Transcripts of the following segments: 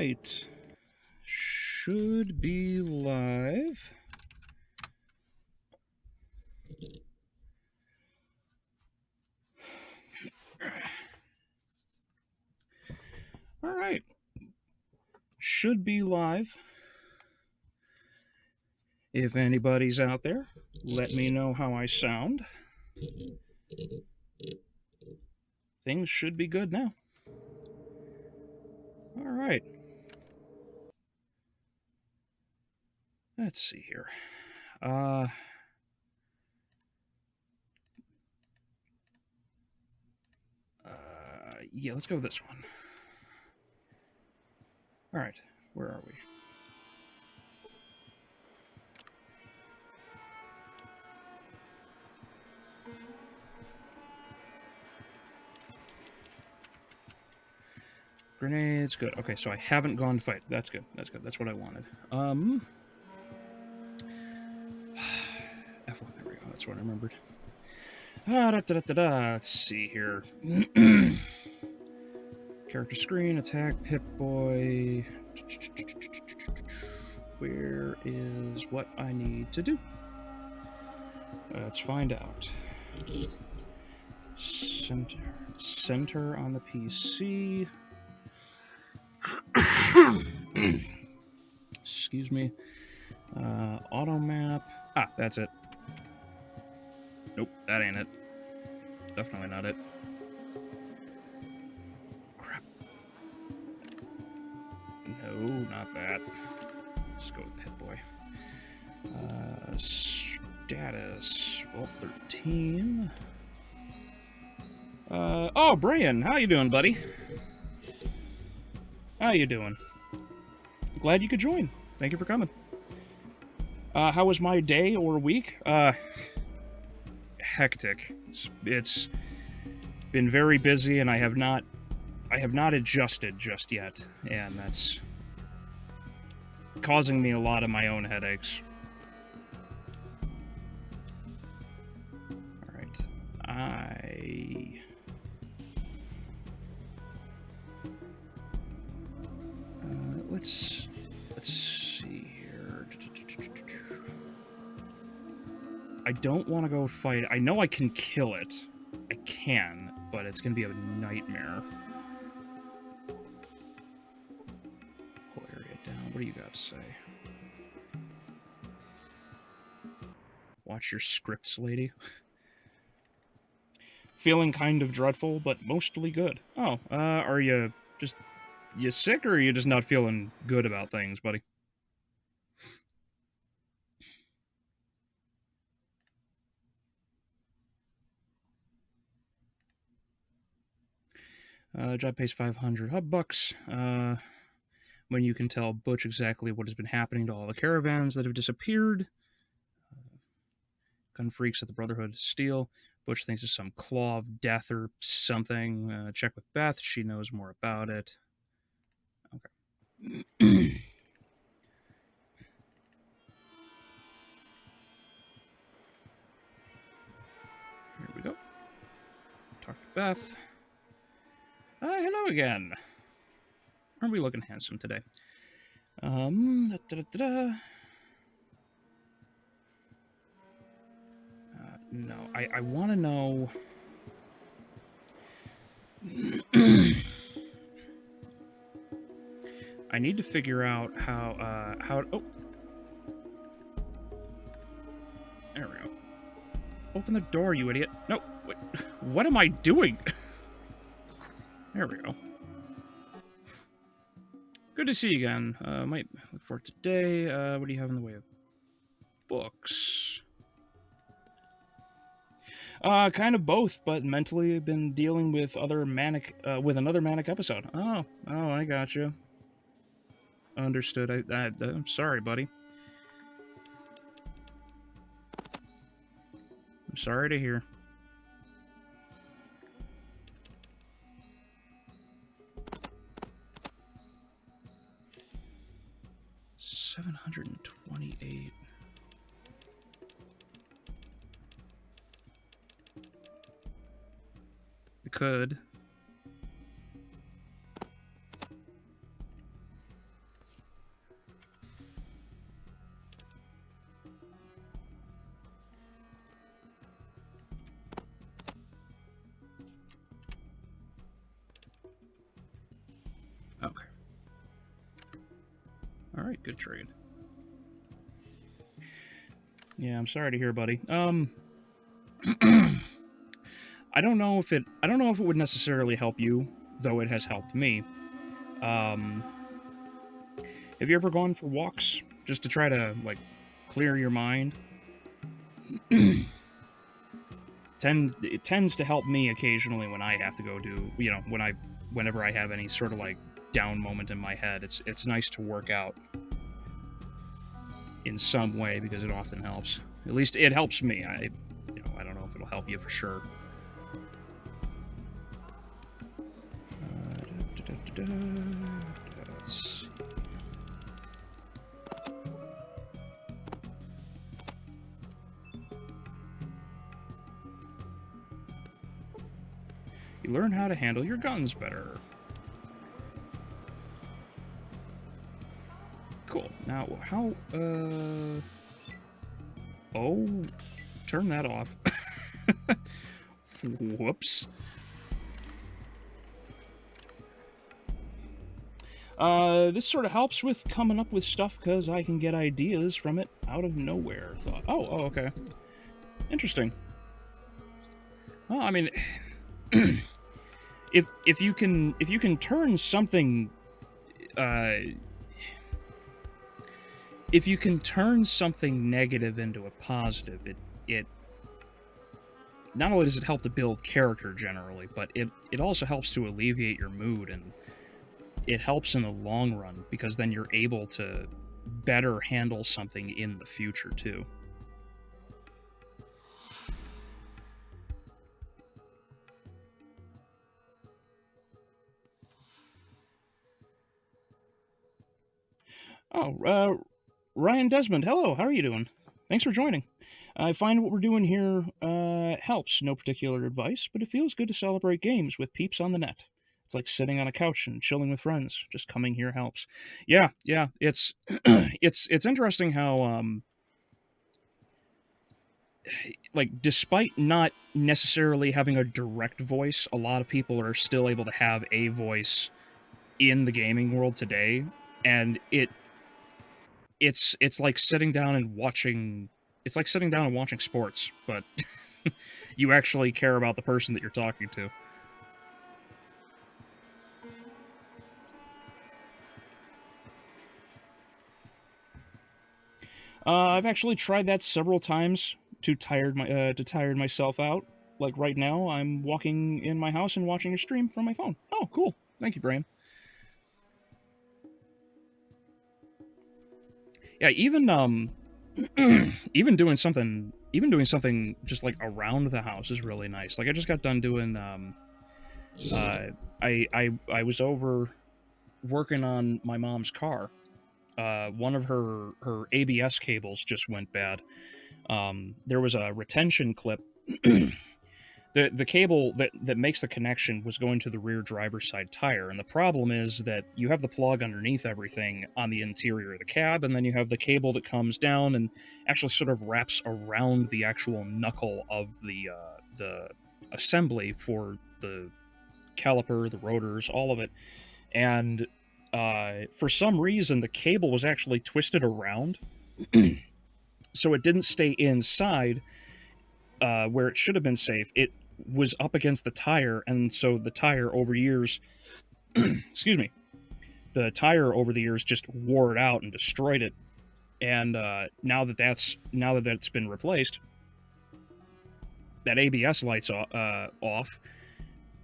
right. Should be live. All right. Should be live. If anybody's out there, let me know how I sound. Things should be good now. All right. Let's see here. Yeah, let's go with this one. All right. Where are we? Grenades, good. Okay, so I haven't gone to fight. That's good. That's good. That's what I wanted. F1, there we go. That's what I remembered. Let's see here. Character screen, attack, Pip-Boy. Where is what I need to do? Let's find out. Center on the PC. Excuse me. Auto map. Ah, that's it. Nope, that ain't it. Definitely not it. Crap. No, not that. Let's go with Pip-Boy. Status. Vault 13. Oh, Brian, how you doing, buddy? How you doing? Glad you could join. Thank you for coming. How was my day or week? Hectic. It's been very busy, and I have not adjusted just yet, and that's causing me a lot of my own headaches. All right, let's see here. I don't want to go fight. I know I can kill it. I can, but it's gonna be a nightmare. Whole area down. What do you got to say? Watch your scripts, lady. Feeling kind of dreadful, but mostly good. Oh, are you sick, or are you just not feeling good about things, buddy? Job pays 500 hub bucks. When you can tell Butch exactly what has been happening to all the caravans that have disappeared. Gun freaks at the Brotherhood of Steel. Butch thinks it's some claw of death or something. Check with Beth. She knows more about it. Okay. Here we go. Talk to Beth. Hello again. Aren't we looking handsome today? No, I want to know. I need to figure out how. Oh, there we go. Open the door, you idiot! No, wait, what am I doing? There we go. Good to see you again. Might look for today. What do you have in the way of books? Kind of both, but mentally I've been dealing with another manic episode. Oh, I got you. Understood. I'm sorry, buddy. I'm sorry to hear. $728. We could. Alright, good trade. Yeah, I'm sorry to hear, buddy. I don't know if it would necessarily help you, though it has helped me. Have you ever gone for walks just to try to, like, clear your mind? It tends to help me occasionally when I have to go do, you know, whenever I have any sort of, like, down moment in my head. It's nice to work out in some way because it often helps. At least it helps me. I don't know if it'll help you for sure. Let's... You learn how to handle your guns better. Cool. Now, how, oh, turn that off. Whoops. This sort of helps with coming up with stuff because I can get ideas from it out of nowhere. Oh, okay. Interesting. Well, I mean, if you can turn something, if you can turn something negative into a positive, it not only does it help to build character generally, but it also helps to alleviate your mood, and it helps in the long run because then you're able to better handle something in the future too. Oh, Ryan Desmond, hello, how are you doing? Thanks for joining. I find what we're doing here helps. No particular advice, but it feels good to celebrate games with peeps on the net. It's like sitting on a couch and chilling with friends. Just coming here helps. Yeah, it's it's interesting how like despite not necessarily having a direct voice, a lot of people are still able to have a voice in the gaming world today, and it's like sitting down and watching. It's like sitting down and watching sports, but you actually care about the person that you're talking to. I've actually tried that several times to tire myself out. Like right now, I'm walking in my house and watching a stream from my phone. Oh, cool! Thank you, Brian. Yeah, even doing something just like around the house is really nice. Like I just got done doing I was over working on my mom's car. One of her ABS cables just went bad. There was a retention clip. The cable that makes the connection was going to the rear driver's side tire, and the problem is that you have the plug underneath everything on the interior of the cab, and then you have the cable that comes down and actually sort of wraps around the actual knuckle of the assembly for the caliper, the rotors, all of it. And for some reason, the cable was actually twisted around, so it didn't stay inside where it should have been safe. It was up against the tire, and so the tire over years, excuse me, the tire over the years just wore it out and destroyed it. And now that that's been replaced, that ABS light's off.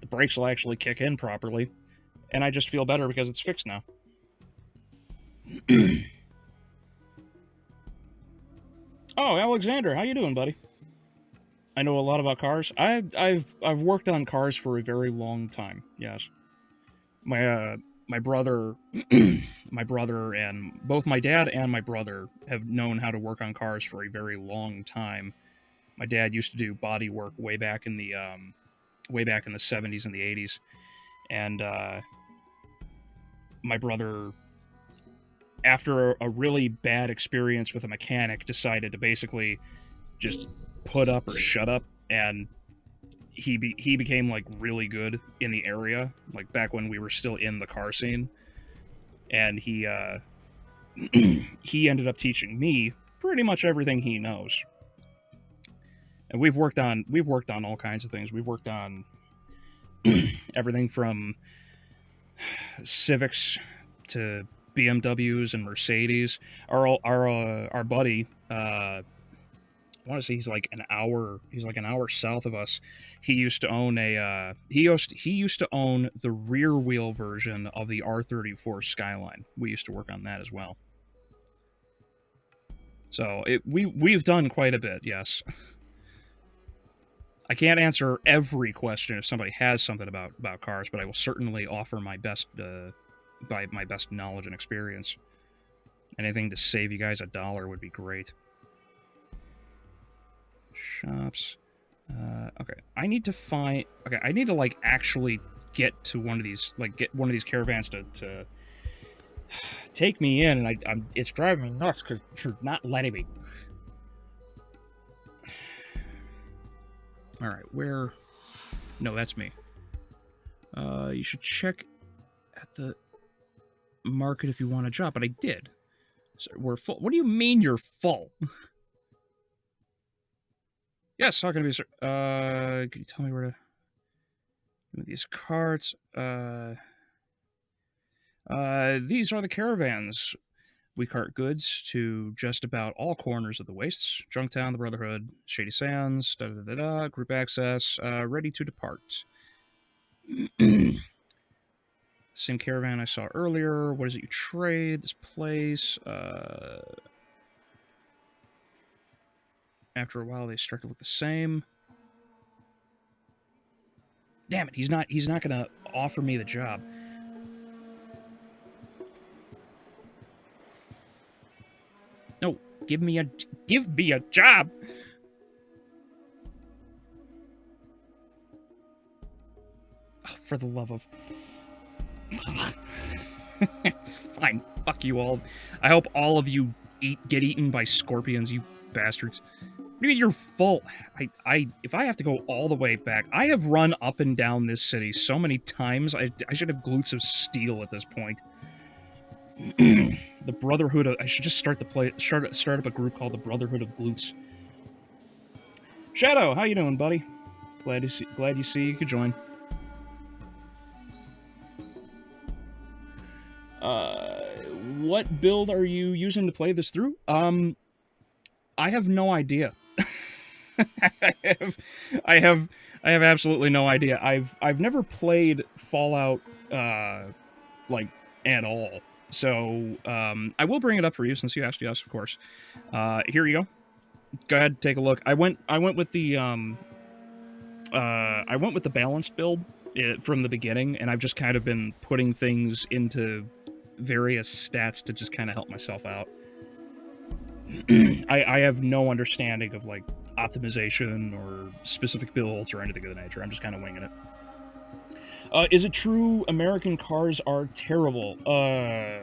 The brakes will actually kick in properly, and I just feel better because it's fixed now. Oh, Alexander, how you doing, buddy? I know a lot about cars. I've worked on cars for a very long time. Yes, my brother, my brother, and both my dad and my brother have known how to work on cars for a very long time. My dad used to do body work way back in the 70s and the 80s, and my brother, after a really bad experience with a mechanic, decided to basically just put up or shut up, and he became like really good in the area, like back when we were still in the car scene, and he he ended up teaching me pretty much everything he knows. And we've worked on all kinds of things. We've worked on everything from Civics to BMWs and Mercedes. Our buddy, I want to say he's like an hour south of us. He used to own he used to own the rear wheel version of the R34 Skyline. We used to work on that as well. So we've done quite a bit, yes. I can't answer every question if somebody has something about cars, but I will certainly offer my best by my best knowledge and experience. Anything to save you guys $1 would be great. Shops. Okay, I need to find. Okay, I need to like actually get to one of these, like get one of these caravans to take me in, and it's driving me nuts because you're not letting me. All right, where? No, that's me. You should check at the market if you want a job, but I did. So we're full. What do you mean you're full? Yes, how can I be, sir? Can you tell me where to move these carts? These are the caravans. We cart goods to just about all corners of the wastes. Junktown, the Brotherhood, Shady Sands, da-da-da-da, group access, ready to depart. Same caravan I saw earlier. What is it you trade? This place. After a while, they start to look the same. Damn it! He's not gonna offer me the job. No, give me a job. Oh, for the love of. Fine, fuck you all. I hope all of you get eaten by scorpions, you bastards. What do you mean you're full? If I have to go all the way back, I have run up and down this city so many times. I should have glutes of steel at this point. The Brotherhood of... I should just start up a group called the Brotherhood of Glutes. Shadow, how you doing, buddy? Glad you see you could join. What build are you using to play this through? I have no idea. I have absolutely no idea. I've never played Fallout like at all. So I will bring it up for you since you asked. Yes, of course. Here you go. Go ahead, take a look. I went with the balanced build from the beginning, and I've just kind of been putting things into various stats to just kind of help myself out. I have no understanding of like optimization or specific builds or anything of the nature. I'm just kind of winging it. Is it true American cars are terrible? It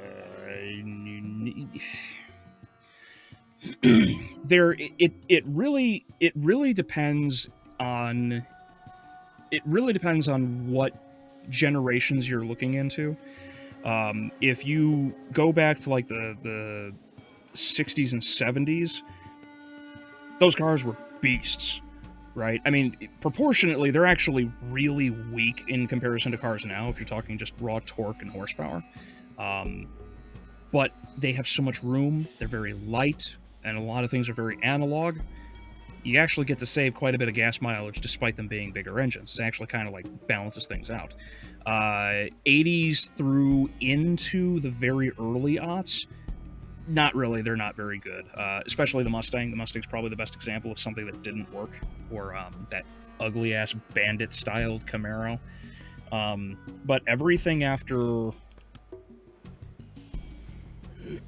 really depends on what generations you're looking into. If you go back to like the 60s and 70s, those cars were beasts, right? I mean, proportionately, they're actually really weak in comparison to cars now, if you're talking just raw torque and horsepower. But they have so much room, they're very light, and a lot of things are very analog. You actually get to save quite a bit of gas mileage despite them being bigger engines. It actually kind of like balances things out. 80s through into the very early aughts, not really. They're not very good. Especially the Mustang. The Mustang's probably the best example of something that didn't work. Or that ugly-ass bandit-styled Camaro. But everything after...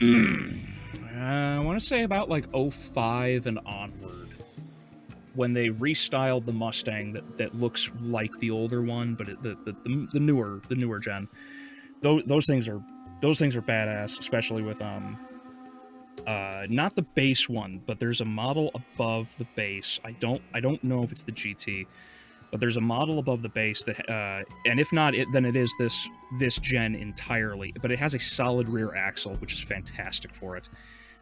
I want to say about like 05 and onward, when they restyled the Mustang that looks like the older one, but the newer gen. Those things are badass, especially with not the base one, but there's a model above the base. I don't know if it's the GT, but there's a model above the base that, and if not, then it is this gen entirely. But it has a solid rear axle, which is fantastic for it.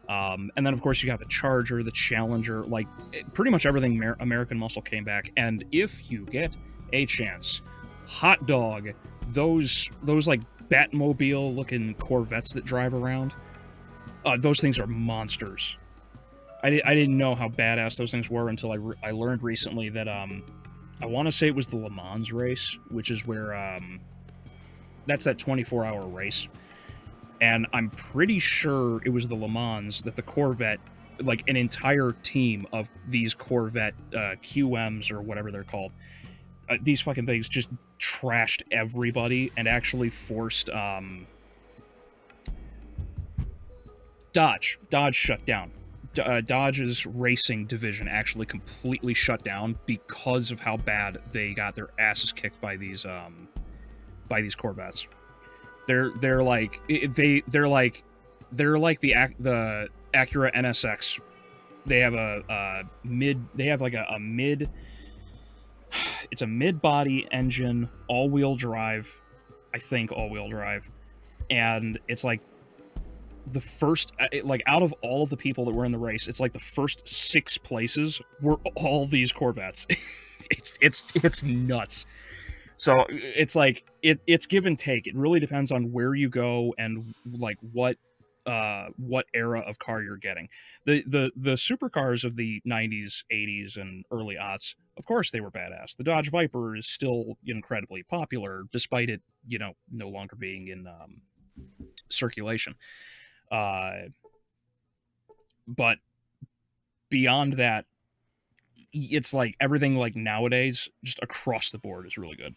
And then, of course, you got the Charger, the Challenger, like pretty much everything American Muscle came back. And if you get a chance, hot dog those like Batmobile-looking Corvettes that drive around. Those things are monsters. I didn't know how badass those things were until I learned recently that I want to say it was the Le Mans race, which is where that's that 24-hour race. And I'm pretty sure it was the Le Mans that the Corvette, like an entire team of these Corvette QMs or whatever they're called, these fucking things just trashed everybody and actually forced Dodge shut down. Dodge's racing division actually completely shut down because of how bad they got their asses kicked by these Corvettes. They're like the Acura NSX. They have a mid. It's a mid-body engine, all-wheel drive. I think all-wheel drive, and it's like the first, like out of all of the people that were in the race, it's like the first 6 places were all these Corvettes. it's nuts. So it's like it's give and take. It really depends on where you go and like what era of car you're getting. The supercars of the 90s, 80s, and early aughts, of course they were badass. The Dodge Viper is still incredibly popular, despite it, no longer being in circulation. But beyond that, it's like everything like nowadays, just across the board, is really good.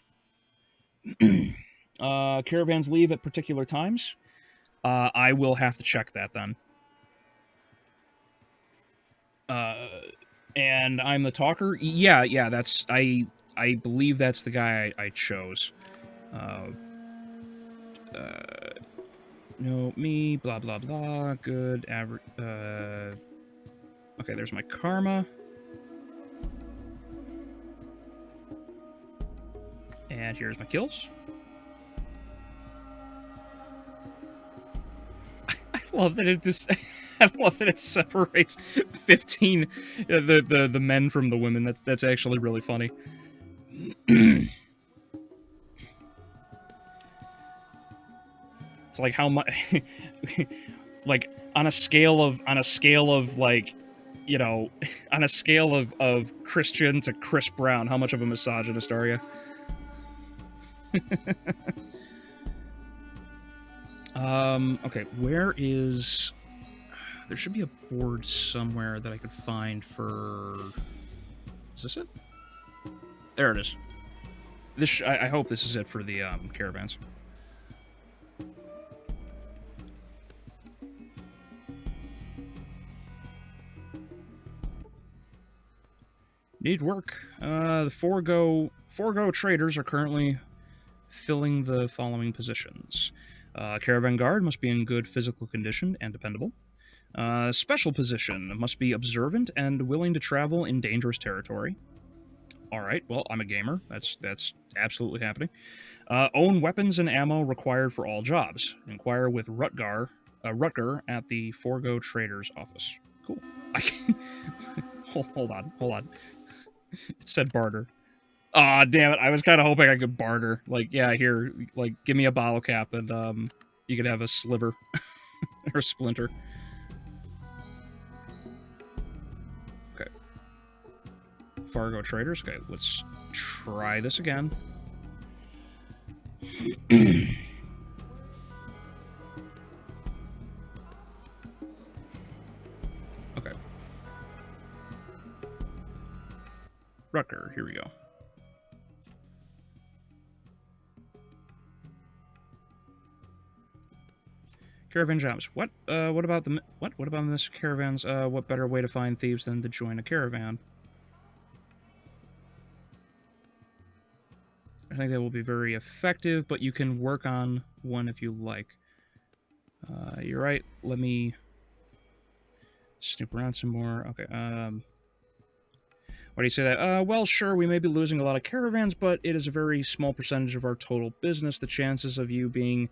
Caravans leave at particular times. I will have to check that then. And I'm the talker. Yeah. That's I believe that's the guy I chose. No, me. Blah blah blah. Good. Average. Okay, there's my karma. And here's my kills. I love that it just. I love that it separates 15 the men from the women. That's actually really funny. It's like how much. Like on a scale of like, on a scale of Christian to Chris Brown, how much of a misogynist are you? Okay, where is... There should be a board somewhere that I could find for... Is this it? There it is. I hope this is it for the caravans. Need work. The forego traders are currently filling the following positions. Caravan guard must be in good physical condition and dependable. Special position must be observant and willing to travel in dangerous territory. All right, well, I'm a gamer. That's absolutely happening. Own weapons and ammo required for all jobs. Inquire with Rutger at the Forgo Traders office. Cool. I can... hold on. It said barter. Aw, damn it. I was kind of hoping I could barter. Like, yeah, here, like, give me a bottle cap and, you could have a sliver. Or a splinter. Okay. Fargo Traders. Okay, let's try this again. Okay. Rutger, here we go. Caravan jobs. What about this caravans? What better way to find thieves than to join a caravan? I think that will be very effective, but you can work on one if you like. You're right. Let me snoop around some more. Okay. Why do you say that? Well, sure, we may be losing a lot of caravans, but it is a very small percentage of our total business. The chances of you being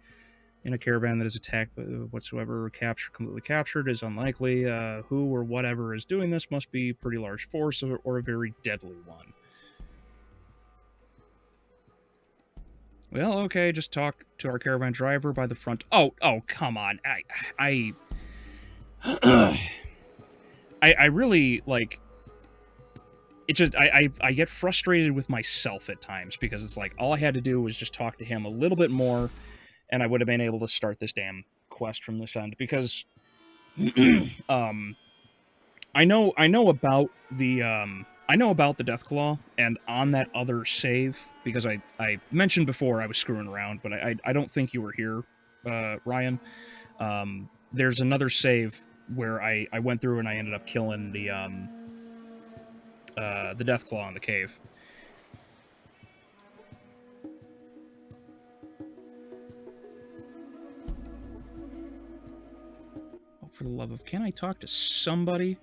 in a caravan that is attacked whatsoever, completely captured, is unlikely. Who or whatever is doing this must be a pretty large force or a very deadly one. Well, okay, just talk to our caravan driver by the front. Oh, come on. I really, like, it just, I get frustrated with myself at times because it's like, all I had to do was just talk to him a little bit more and I would have been able to start this damn quest from this end because, I know about the, Deathclaw, and on that other save, because I mentioned before I was screwing around, but I don't think you were here, Ryan. There's another save where I went through and I ended up killing the Deathclaw in the cave. Oh, for the love of... Can I talk to somebody?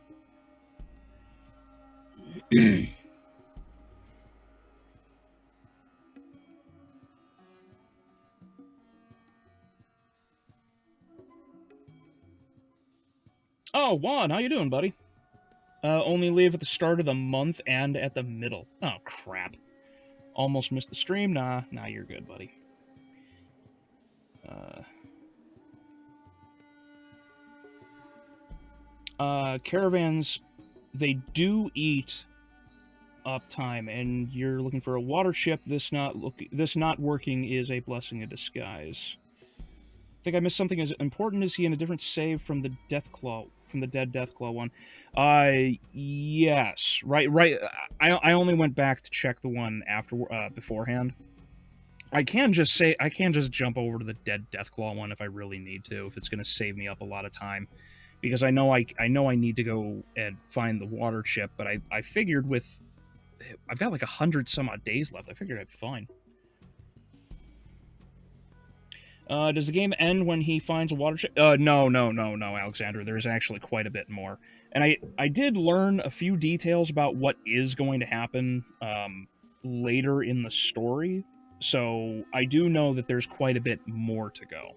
Oh, Juan, how you doing, buddy? Only leave at the start of the month and at the middle. Oh, crap. Almost missed the stream? Nah, you're good, buddy. Caravans, they do eat uptime, and you're looking for a water ship. This not working is a blessing in disguise. I think I missed something as important. Is he in a different save from the Deathclaw, from the dead Deathclaw one? Yes. Right. I only went back to check the one beforehand. I can just jump over to the dead Deathclaw one if I really need to, if it's going to save me up a lot of time. Because I know I need to go and find the water chip, but I figured I've got like 100 some odd days left. I figured I'd be fine. Does the game end when he finds a water chip? No, Alexander. There's actually quite a bit more. And I did learn a few details about what is going to happen later in the story. So I do know that there's quite a bit more to go.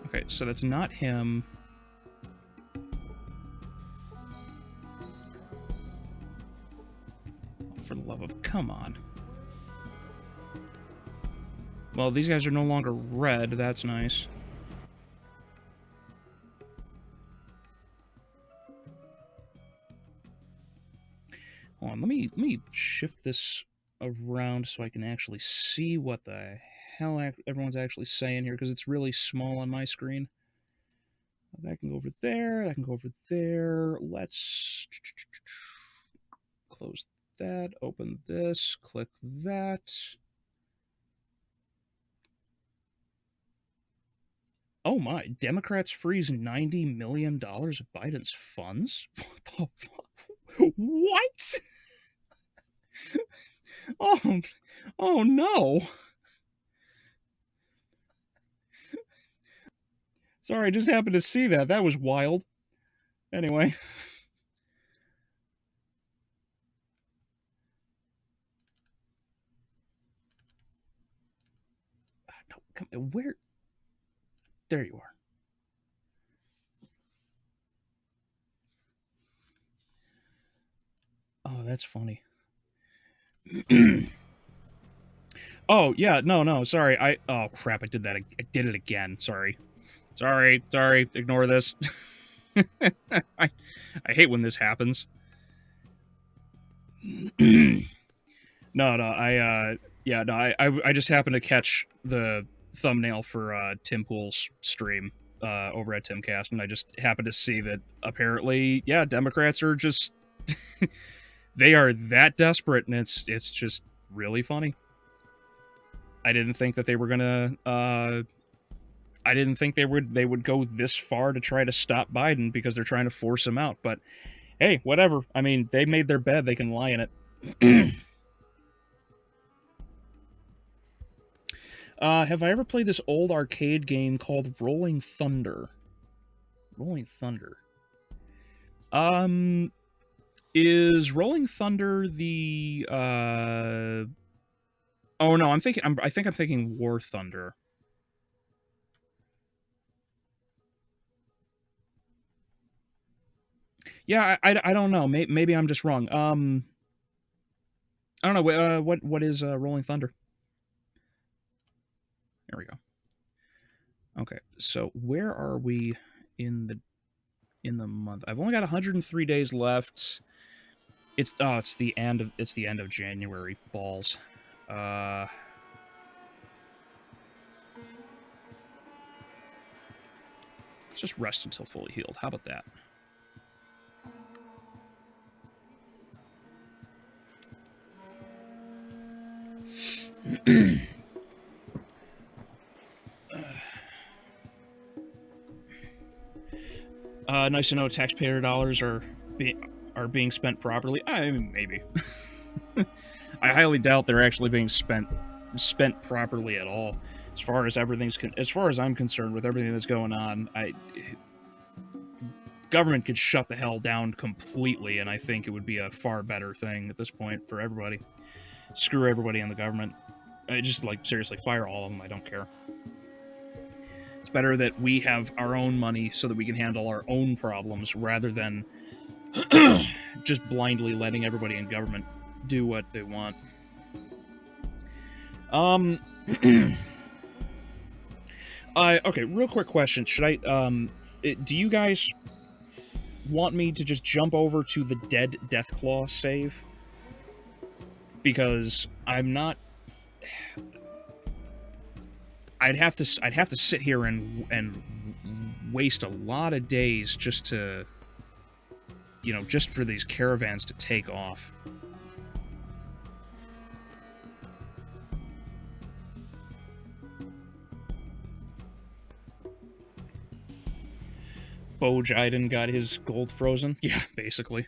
Okay, so that's not him. For the love of... Come on. Well, these guys are no longer red. That's nice. Hold on, let me shift this around so I can actually see what the hell everyone's actually saying here, because it's really small on my screen. That can go over there. That can go over there. Let's close that. Open this. Click that. Oh my, Democrats freeze $90 million of Biden's funds? What the fuck? What? Oh no. Sorry, I just happened to see that. That was wild. Anyway. No, come, where? There you are. Oh, that's funny. Oh, yeah, no, sorry. Oh, crap, I did that. I did it again. Sorry, ignore this. I hate when this happens. I just happened to catch the thumbnail for Tim Pool's stream over at Timcast, and I just happened to see that apparently, yeah, Democrats are just they are that desperate, and it's just really funny. I didn't think that they were gonna I didn't think they would go this far to try to stop Biden because they're trying to force him out, but hey, whatever. I mean, they made their bed, they can lie in it. Have I ever played this old arcade game called Rolling Thunder? Rolling Thunder. Is Rolling Thunder the Oh no, I think I'm thinking War Thunder. Yeah, I don't know. Maybe I'm just wrong. I don't know. What is Rolling Thunder? There we go. Okay, so where are we in the month? I've only got 103 days left. It's the end of January. Balls. Let's just rest until fully healed. How about that? Nice to know taxpayer dollars are being spent properly. I mean, maybe. I highly doubt they're actually being spent properly at all. As far as I'm concerned, with everything that's going on, the government could shut the hell down completely, and I think it would be a far better thing at this point for everybody. Screw everybody in the government. Just, like, seriously, fire all of them. I don't care. It's better that we have our own money so that we can handle our own problems rather than just blindly letting everybody in government do what they want. Okay, real quick question. Should I, do you guys want me to just jump over to the Dead Deathclaw save? Because I'm not... I'd have to sit here and waste a lot of days just to, you know, just for these caravans to take off. Bo Jiden got his gold frozen? Yeah, basically.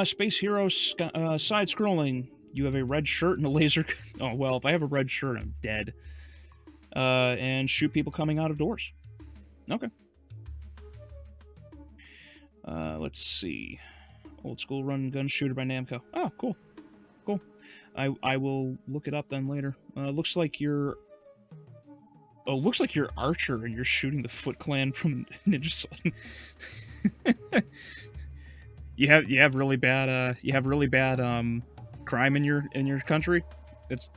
Space Hero side-scrolling. You have a red shirt and a laser... Oh, well, if I have a red shirt, I'm dead. And shoot people coming out of doors. Okay. Let's see. Old school run and gun shooter by Namco. Oh, cool. Cool. I will look it up then later. Looks like you're... Oh, looks like you're Archer and you're shooting the Foot Clan from Ninja Slug. You have really bad crime in your country. It's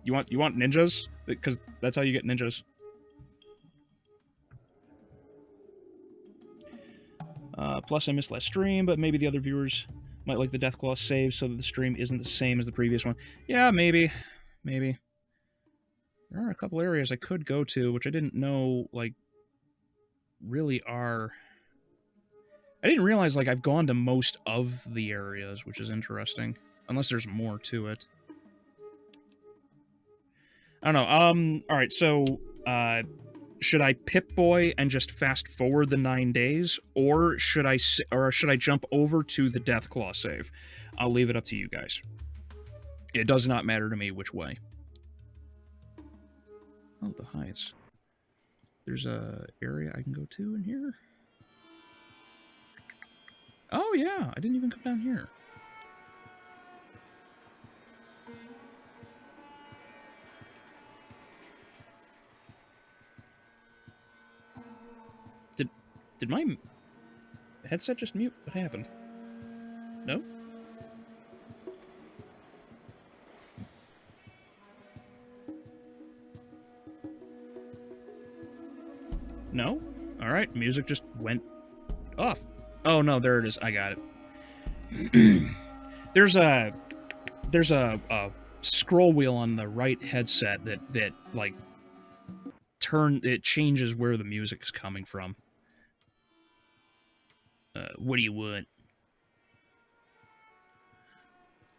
you want ninjas because that's how you get ninjas. Plus, I missed last stream, but maybe the other viewers might like the Deathclaw save so that the stream isn't the same as the previous one. Yeah, maybe. There are a couple areas I could go to, which I didn't know, like, really are... I didn't realize, like, I've gone to most of the areas, which is interesting. Unless there's more to it. I don't know, alright, so, should I Pip-Boy and just fast-forward the 9 days, or should I jump over to the Deathclaw save? I'll leave it up to you guys. It does not matter to me which way. Oh, the Heights. There's a area I can go to in here? Oh, yeah, I didn't even come down here. Did my headset just mute? What happened? No? No? Alright, music just went off. Oh, no, there it is. I got it. There's a scroll wheel on the right headset that like, it changes where the music is coming from. What do you want?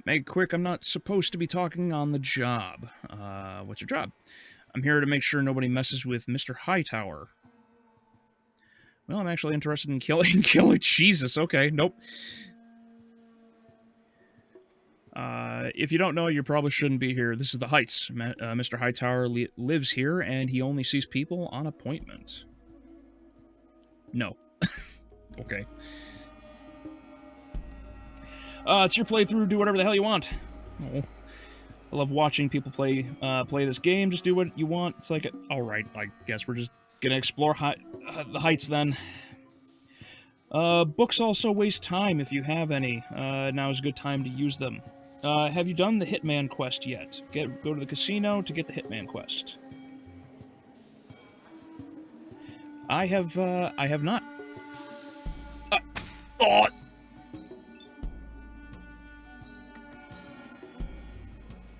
Make it quick, I'm not supposed to be talking on the job. What's your job? I'm here to make sure nobody messes with Mr. Hightower. Well, I'm actually interested in killing Jesus. Okay, nope. If you don't know, you probably shouldn't be here. This is the Heights. Mr. Hightower lives here, and he only sees people on appointment. No. Okay. It's your playthrough. Do whatever the hell you want. Oh. I love watching people play this game. Just do what you want. It's like, alright, I guess we're just gonna explore the Heights then. Books also waste time if you have any. Now is a good time to use them. Have you done the Hitman quest yet? Go to the casino to get the Hitman quest. I have not. Oh!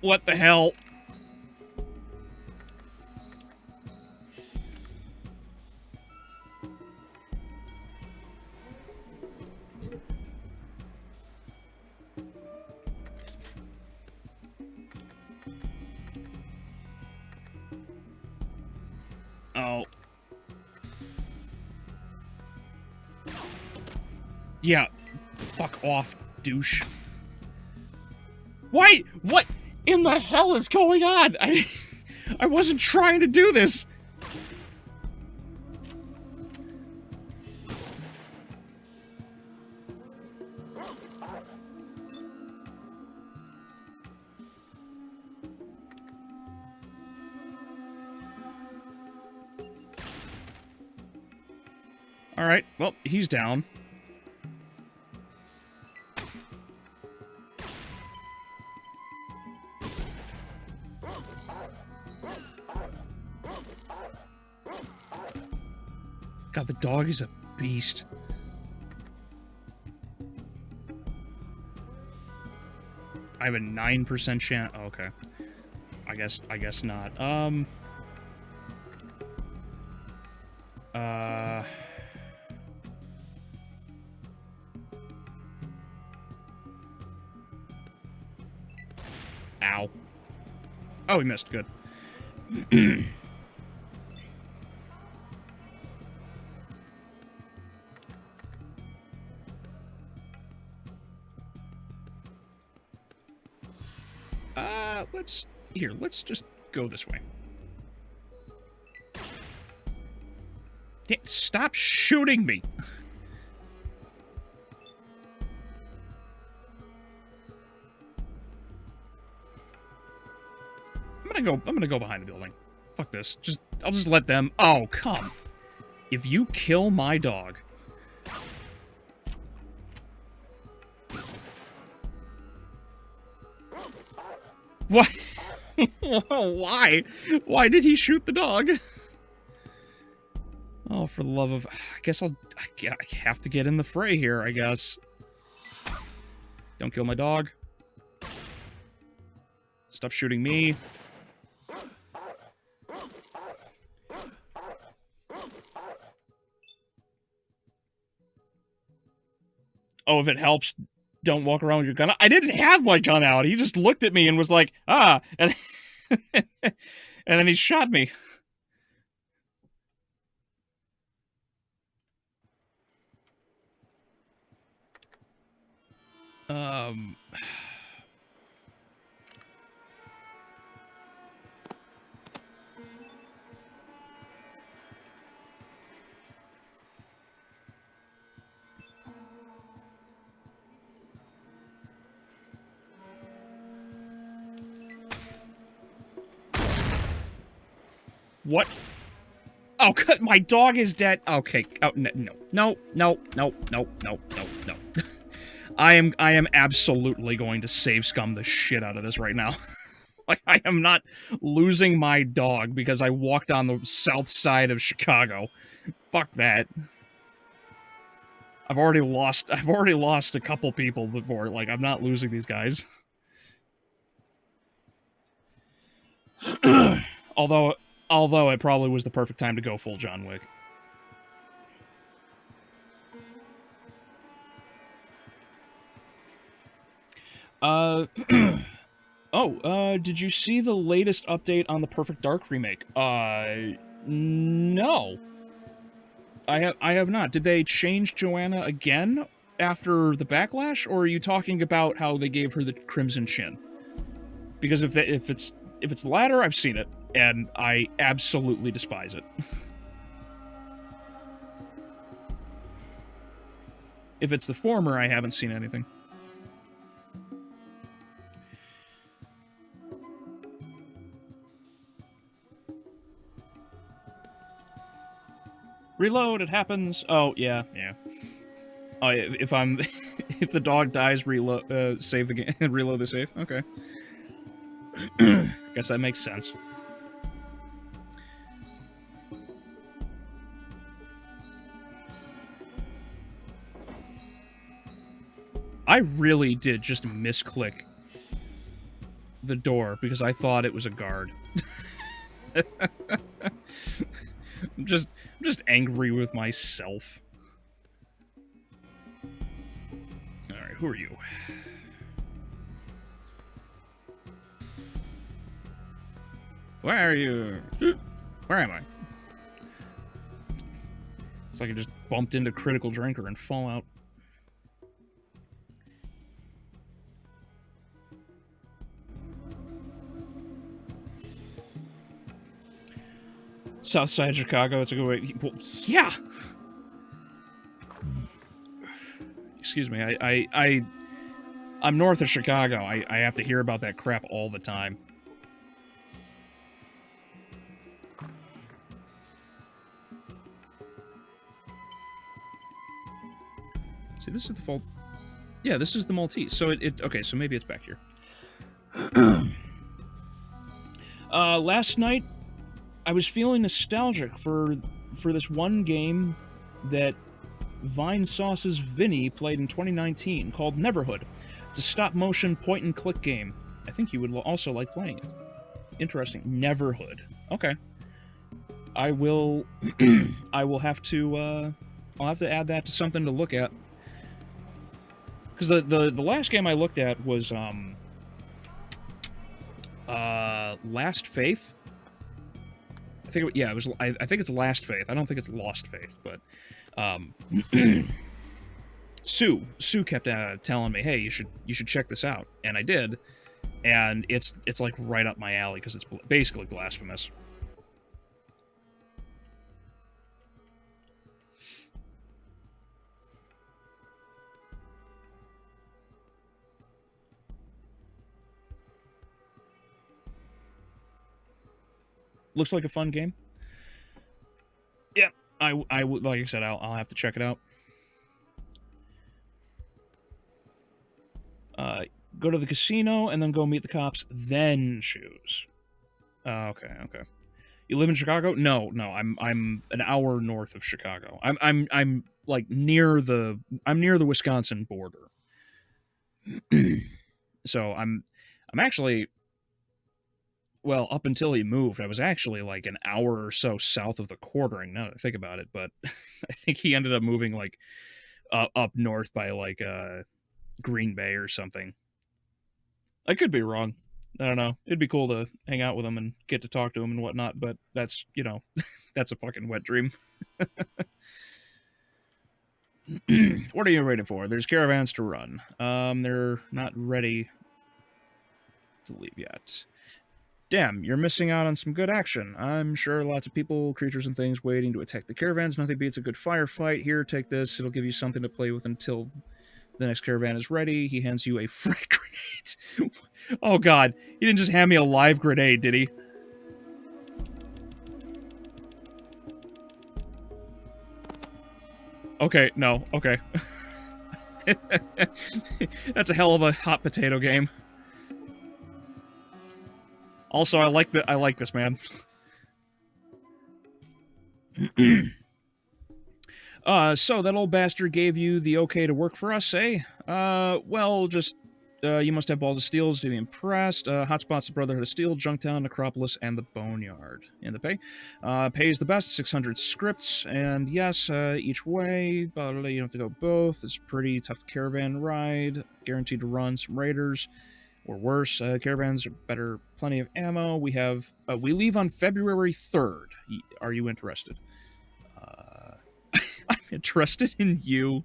What the hell? Oh. Yeah. Fuck off, douche. Why? What in the hell is going on? I wasn't trying to do this. Alright, well, he's down. God, the dog is a beast. I have a 9% chance. Oh, okay. I guess not. Ow. Oh, he missed. Good. Let's just go this way. Stop shooting me. I'm gonna go behind the building. Fuck this. I'll just let them. Oh, come. If you kill my dog. What? Why? Why did he shoot the dog? Oh, for the love of... I guess I have to get in the fray here, I guess. Don't kill my dog. Stop shooting me. Oh, if it helps, don't walk around with your gun out. I didn't have my gun out. He just looked at me and was like, ah. And, and then he shot me. What? Oh, my dog is dead. Okay. Oh, no. I am absolutely going to save scum the shit out of this right now. Like, I am not losing my dog because I walked on the south side of Chicago. Fuck that. I've already lost a couple people before. Like, I'm not losing these guys. Although it probably was the perfect time to go full John Wick. Uh, did you see the latest update on the Perfect Dark remake? No. I have not. Did they change Joanna again after the backlash, or are you talking about how they gave her the Crimson Chin? Because if it's the latter, I've seen it, and I absolutely despise it. If it's the former, I haven't seen anything. Reload, it happens. Oh, yeah. Oh, if I'm... if the dog dies, reload, save the game, reload the save? Okay. Guess that makes sense. I really did just misclick the door because I thought it was a guard. I'm just angry with myself. Alright, who are you? Where are you? Where am I? It's like I just bumped into Critical Drinker and Fallout. South side of Chicago, it's a good way. Well, yeah! Excuse me, I'm north of Chicago. I have to hear about that crap all the time. See, this is the fault. Yeah, this is the Maltese. So okay, so maybe it's back here. Last night, I was feeling nostalgic for this one game that Vine Sauce's Vinny played in 2019 called Neverhood. It's a stop-motion point-and-click game. I think you would also like playing it. Interesting. Neverhood. Okay. I will... I will have to, I'll have to add that to something to look at. Because the last game I looked at was, Last Faith? I think it was, I think it's Last Faith. I don't think it's Lost Faith, but, Sue kept telling me, hey, you should check this out, and I did, and it's like right up my alley because it's basically blasphemous. Looks like a fun game. Yeah, I like I said, I'll have to check it out. Go to the casino and then go meet the cops, then choose. Okay. You live in Chicago? No, I'm an hour north of Chicago. I'm like near the Wisconsin border. So I'm actually, well, up until he moved, I was actually like an hour or so south of the quartering, now that I think about it, but I think he ended up moving like up north by like Green Bay or something. I could be wrong. I don't know. It'd be cool to hang out with him and get to talk to him and whatnot, but that's, you know, that's a fucking wet dream. What are you waiting for? There's caravans to run. They're not ready to leave yet. Damn, you're missing out on some good action. I'm sure lots of people, creatures, and things waiting to attack the caravans. Nothing beats a good firefight. Here, take this. It'll give you something to play with until the next caravan is ready. He hands you a frag grenade. Oh god, he didn't just hand me a live grenade, did he? Okay, no, okay. That's a hell of a hot potato game. Also, I like this, man. So that old bastard gave you the okay to work for us, eh? Well, just You must have balls of steel to be impressed. Hotspots, the Brotherhood of Steel, Junktown, Necropolis, and the Boneyard. And the pay. Pay is the best, 600 scripts. And yes, each way, but you don't have to go both. It's a pretty tough caravan ride. Guaranteed to run some raiders. Or worse, caravans are better, plenty of ammo. We leave on February 3rd. Are you interested? I'm interested in you.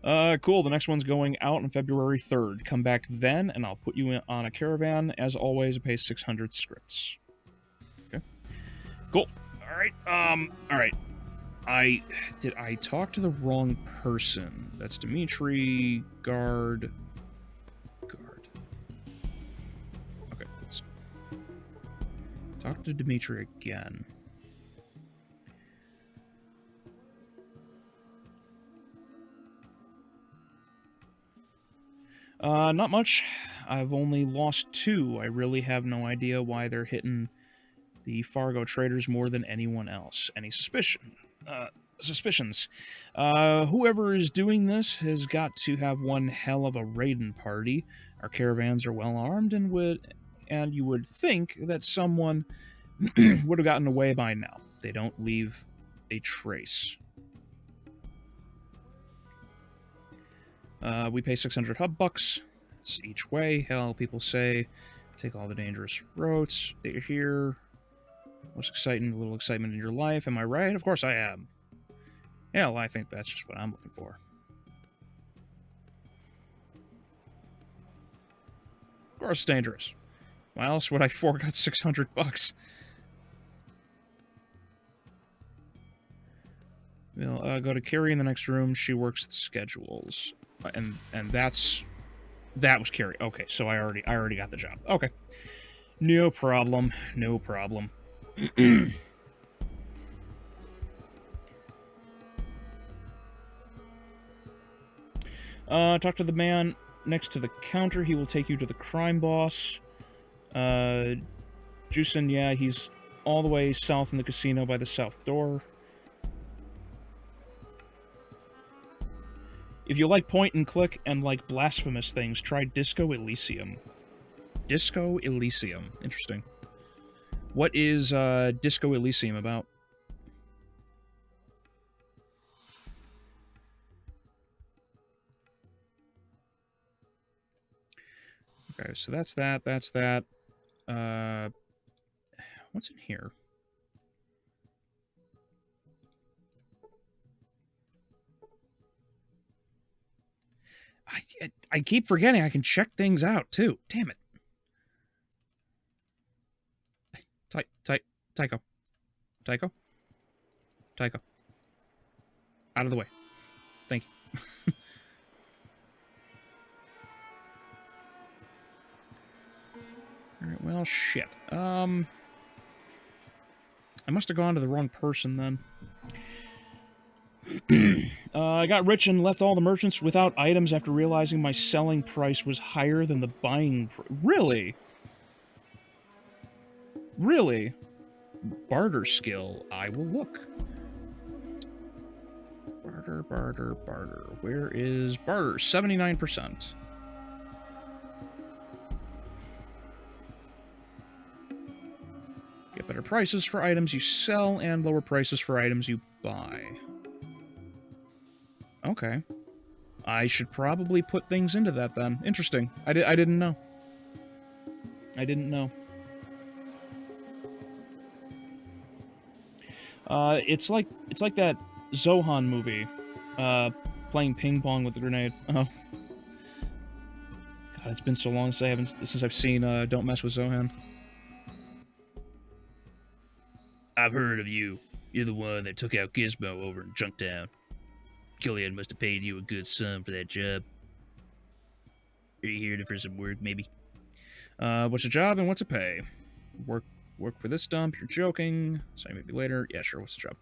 Cool. The next one's going out on February 3rd. Come back then, and I'll put you on a caravan. As always, it pays 600 scripts. Okay. Cool. All right. Did I talk to the wrong person? That's Dimitri, guard. Okay, let's talk to Dimitri again. Not much. I've only lost 2. I really have no idea why they're hitting the Fargo traders more than anyone else. Any suspicions? Whoever is doing this has got to have one hell of a raiding party. Our caravans are well armed and you would think that someone would have gotten away by now. They don't leave a trace. We pay 600 hub bucks. It's each way. Hell, people say, take all the dangerous roads that you're here. Most exciting, a little excitement in your life. Am I right? Of course I am. Hell, I think that's just what I'm looking for. Of course it's dangerous. Why else would I fork out 600 bucks? We'll go to Carrie in the next room. She works the schedules. And that was Carrie. Okay, so I already got the job. Okay. No problem. No problem. Talk to the man next to the counter. He will take you to the crime boss. Juicin, yeah, he's all the way south in the casino by the south door. If you like point and click and like blasphemous things, try Disco Elysium. Disco Elysium. Interesting. What is Disco Elysium about? Okay, so that's that. What's in here? I keep forgetting I can check things out, too. Damn it. Tycho. Out of the way. Thank you. Alright, well, shit. I must have gone to the wrong person, then. I got rich and left all the merchants without items after realizing my selling price was higher than the buying price. Really? Really? Barter skill. I will look. Barter. Where is barter? 79%. Get better prices for items you sell and lower prices for items you buy. Okay. I should probably put things into that then. Interesting. I didn't know. It's like that Zohan movie. Playing ping pong with the grenade. Oh. God, it's been so long since I've seen Don't Mess with Zohan. I've heard of you. You're the one that took out Gizmo over in Junktown. Killian must have paid you a good sum for that job. Are you here for some work, maybe? What's a job and what's a pay? Work for this dump. You're joking. Sorry, maybe later. Yeah, sure. What's the job?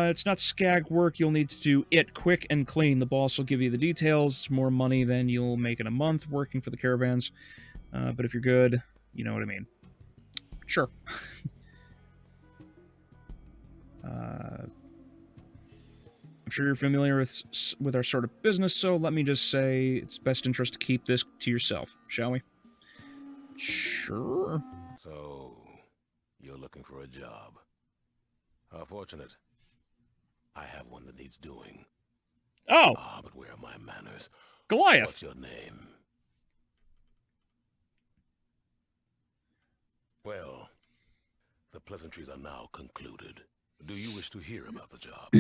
It's not skag work. You'll need to do it quick and clean. The boss will give you the details. It's more money than you'll make in a month working for the caravans. But if you're good, you know what I mean. Sure. sure you're familiar with our sort of business, so let me just say it's best interest to keep this to yourself, shall we? Sure. So, you're looking for a job. How fortunate. I have one that needs doing. Oh! Ah, but where are my manners? Goliath! What's your name? Well, the pleasantries are now concluded. Do you wish to hear about the job?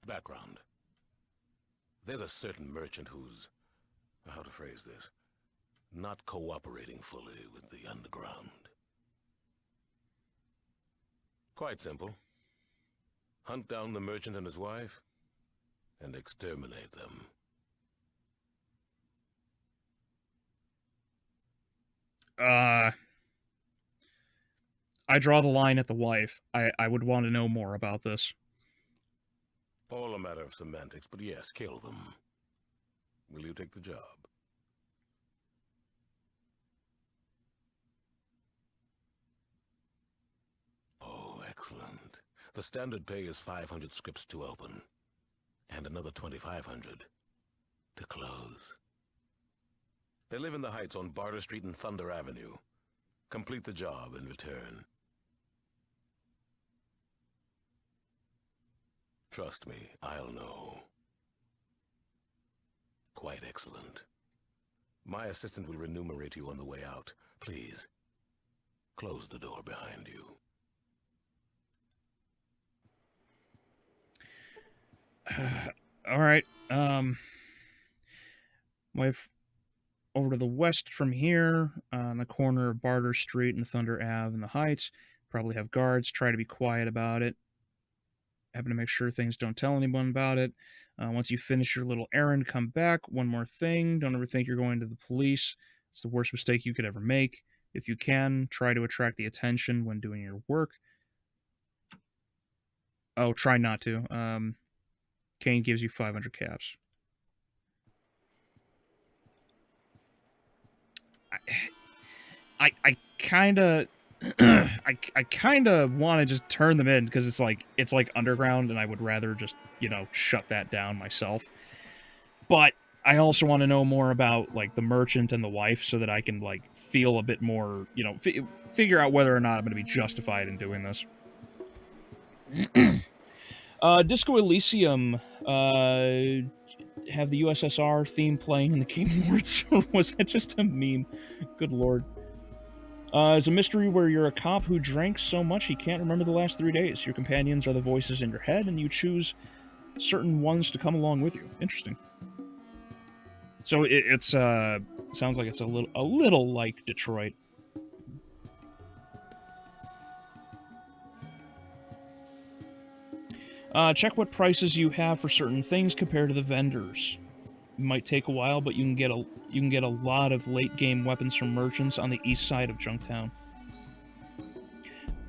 Background. There's a certain merchant who's, how to phrase this, not cooperating fully with the underground. Quite simple. Hunt down the merchant and his wife, and exterminate them. I draw the line at the wife. I would want to know more about this. All a matter of semantics, but yes, kill them. Will you take the job? Oh, excellent. The standard pay is 500 scripts to open, and another 2,500 to close. They live in the Heights on Barter Street and Thunder Avenue. Complete the job in return. Trust me, I'll know. Quite excellent. My assistant will remunerate you on the way out. Please, close the door behind you. All right. Wife, over to the west from here, on the corner of Barter Street and Thunder Ave in the Heights. Probably have guards. Try to be quiet about it. Having to make sure things don't tell anyone about it. Once you finish your little errand, come back. One more thing. Don't ever think you're going to the police. It's the worst mistake you could ever make. If you can, try to attract the attention when doing your work. Oh, try not to. Kane gives you 500 caps. I kind of I kind of want to just turn them in because it's like underground, and I would rather just shut that down myself. But I also want to know more about like the merchant and the wife so that I can like feel a bit more, figure out whether or not I'm going to be justified in doing this. Disco Elysium have the USSR theme playing in the Game Awards, or was that just a meme? Good lord. It's a mystery where you're a cop who drank so much he can't remember the last 3 days. Your companions are the voices in your head, and you choose certain ones to come along with you. Interesting. So it's sounds like it's a little like Detroit. Check what prices you have for certain things compared to the vendors. It might take a while, but you can get a lot of late game weapons from merchants on the east side of Junktown.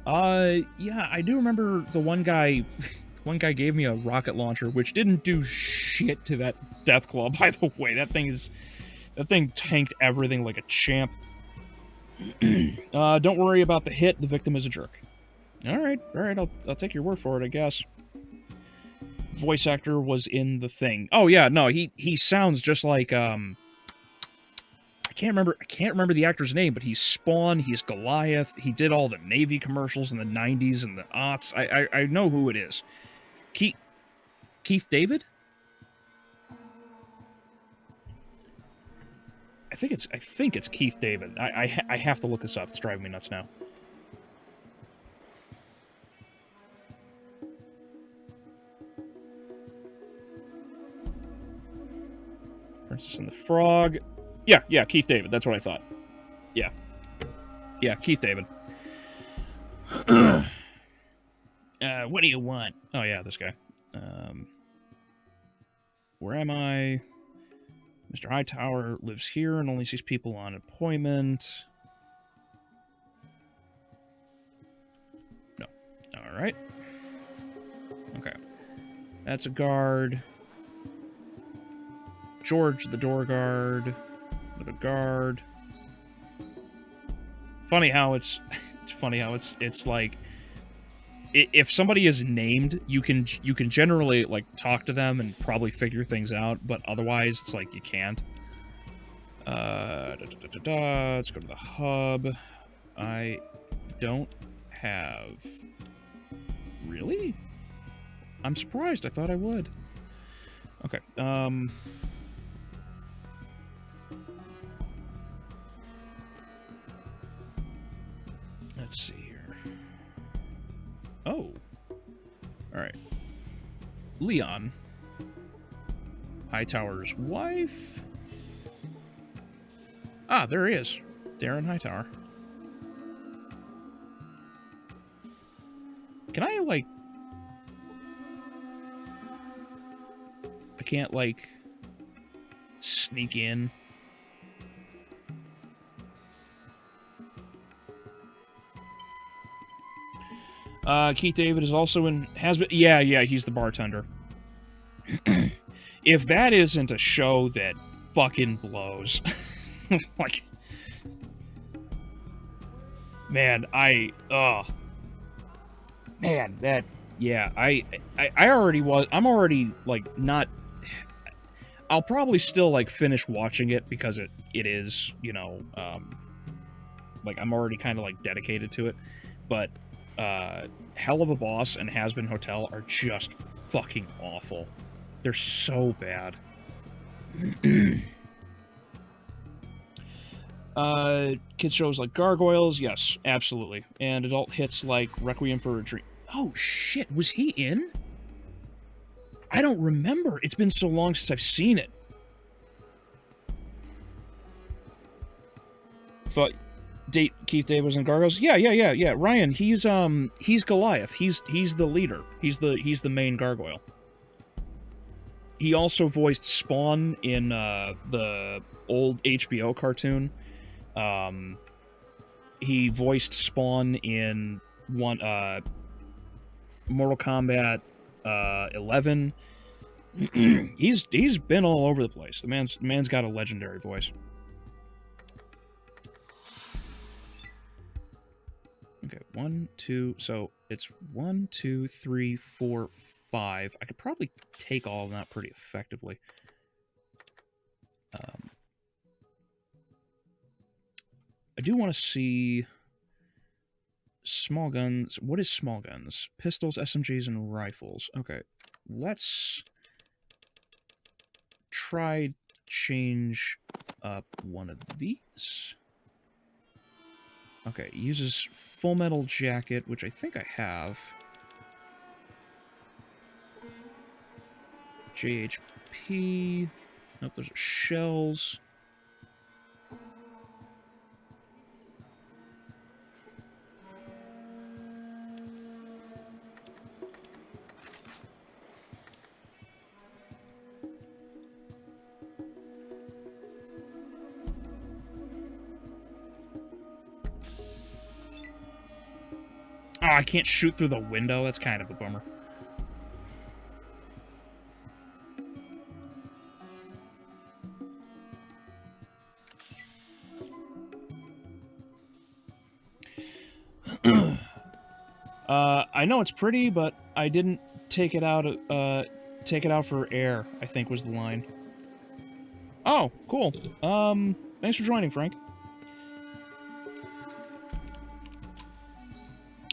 Yeah, I do remember the one guy. One guy gave me a rocket launcher, which didn't do shit to that death claw. By the way, that thing tanked everything like a champ. Don't worry about the hit. The victim is a jerk. All right. I'll take your word for it, I guess. Voice actor was in the thing. Oh yeah, no, he sounds just like I can't remember the actor's name, but he's Spawn, he's Goliath, he did all the Navy commercials in the 90s and the aughts. I know who it is. Keith David? I think it's Keith David. I have to look this up. It's driving me nuts now. Princess and the Frog. Yeah, Keith David. That's what I thought. Yeah, Keith David. What do you want? Oh, yeah, this guy. Where am I? Mr. Hightower lives here and only sees people on appointment. No. All right. Okay. That's a guard. George, the door guard. Another guard. Funny how it's funny how it's like if somebody is named, you can generally like talk to them and probably figure things out, but otherwise it's like you can't. Let's go to the hub. I don't have... Really? I'm surprised. I thought I would. Okay. Let's see here. Oh. Alright. Leon. Hightower's wife. Ah, there he is. Darren Hightower. Can I, like... I can't, like... sneak in. Keith David is also in... has been... Yeah, he's the bartender. If that isn't a show that fucking blows... like... Man, man, that... Yeah, I already was... I'm already, like, not... I'll probably still, like, finish watching it because it is, you know, like, I'm already kind of, like, dedicated to it. But, Hell of a Boss and Has Been Hotel are just fucking awful. They're so bad. Kids shows like Gargoyles, yes, absolutely. And adult hits like Requiem for a Dream. Oh, shit, was he in? I don't remember. It's been so long since I've seen it. Thought Keith David was in Gargoyles? Yeah. Ryan, he's Goliath. He's the leader. He's the main gargoyle. He also voiced Spawn in the old HBO cartoon. He voiced Spawn in Mortal Kombat 11. He's been all over the place. The man's got a legendary voice. Okay, 1, 2, so it's 1, 2, 3, 4, 5. I could probably take all of that pretty effectively. I do want to see small guns. What is small guns? Pistols, SMGs, and rifles. Okay, let's try change up one of these. Okay, uses Full Metal Jacket, which I think I have. JHP. Nope, those are shells. Oh, I can't shoot through the window. That's kind of a bummer. I know it's pretty, but I didn't take it out for air, I think was the line. Oh, cool. Thanks for joining, Frank.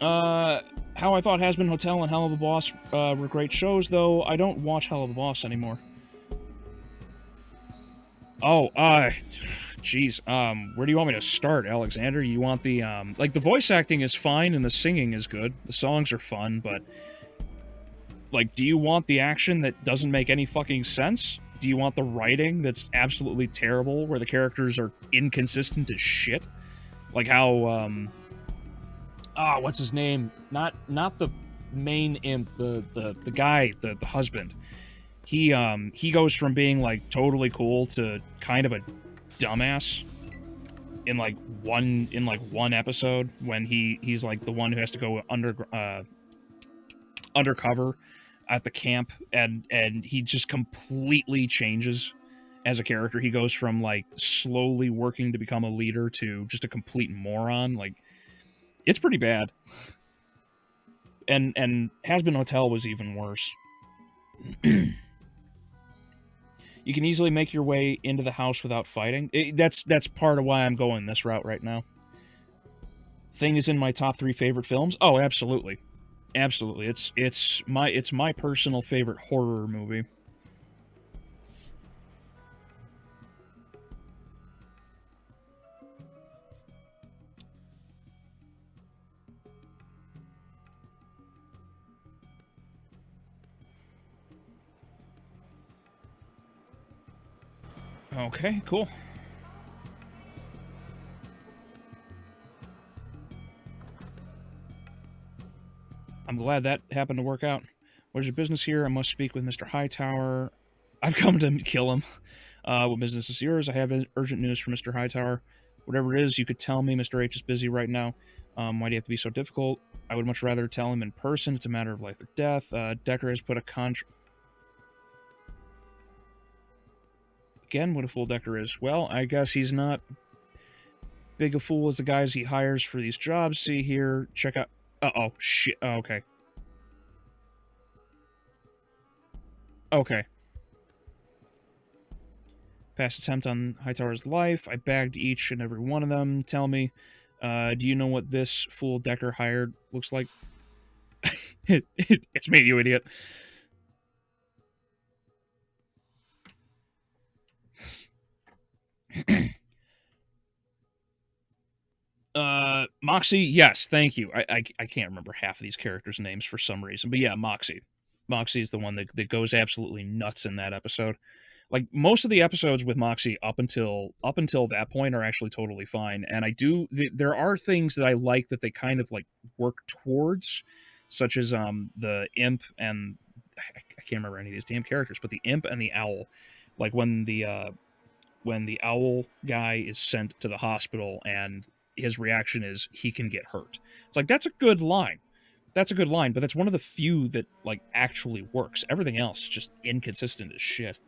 How I thought Has Been Hotel and Hell of a Boss were great shows, though I don't watch Hell of a Boss anymore. Oh, jeez, where do you want me to start, Alexander? You want the, like, the voice acting is fine and the singing is good. The songs are fun, but, like, do you want the action that doesn't make any fucking sense? Do you want the writing that's absolutely terrible, where the characters are inconsistent as shit? Like how, what's his name? Not the main imp, the guy, the husband. He goes from being, like, totally cool to kind of a dumbass in one episode when he's like the one who has to go undercover at the camp, and he just completely changes as a character. He goes from, like, slowly working to become a leader to just a complete moron. Like, it's pretty bad. And Has-Been Hotel was even worse. You can easily make your way into the house without fighting. That's part of why I'm going this route right now. Thing is in my top 3 favorite films. Oh, absolutely, absolutely. It's my personal favorite horror movie. Okay, cool. I'm glad that happened to work out. What is your business here? I must speak with Mr. Hightower. I've come to kill him. What business is yours? I have urgent news for Mr. Hightower. Whatever it is, you could tell me. Mr. H is busy right now. Why do you have to be so difficult? I would much rather tell him in person. It's a matter of life or death. Decker has put a contract... Again, what a fool Decker is. Well, I guess he's not big a fool as the guys he hires for these jobs. See here, check out... Uh-oh, shit. Oh, okay. Okay. Past attempt on Hightower's life. I bagged each and every one of them. Tell me, do you know what this fool Decker hired looks like? It's me, you idiot. Moxie, yes, thank you. I can't remember half of these characters' names for some reason, but yeah, Moxie. Moxie is the one that goes absolutely nuts in that episode. Like, most of the episodes with Moxie up until that point are actually totally fine, and there are things that I like that they kind of like work towards, such as the imp and I can't remember any of these damn characters, but the imp and the owl, like when the owl guy is sent to the hospital and his reaction is he can get hurt. It's like, that's a good line. That's a good line, but that's one of the few that like actually works. Everything else is just inconsistent as shit.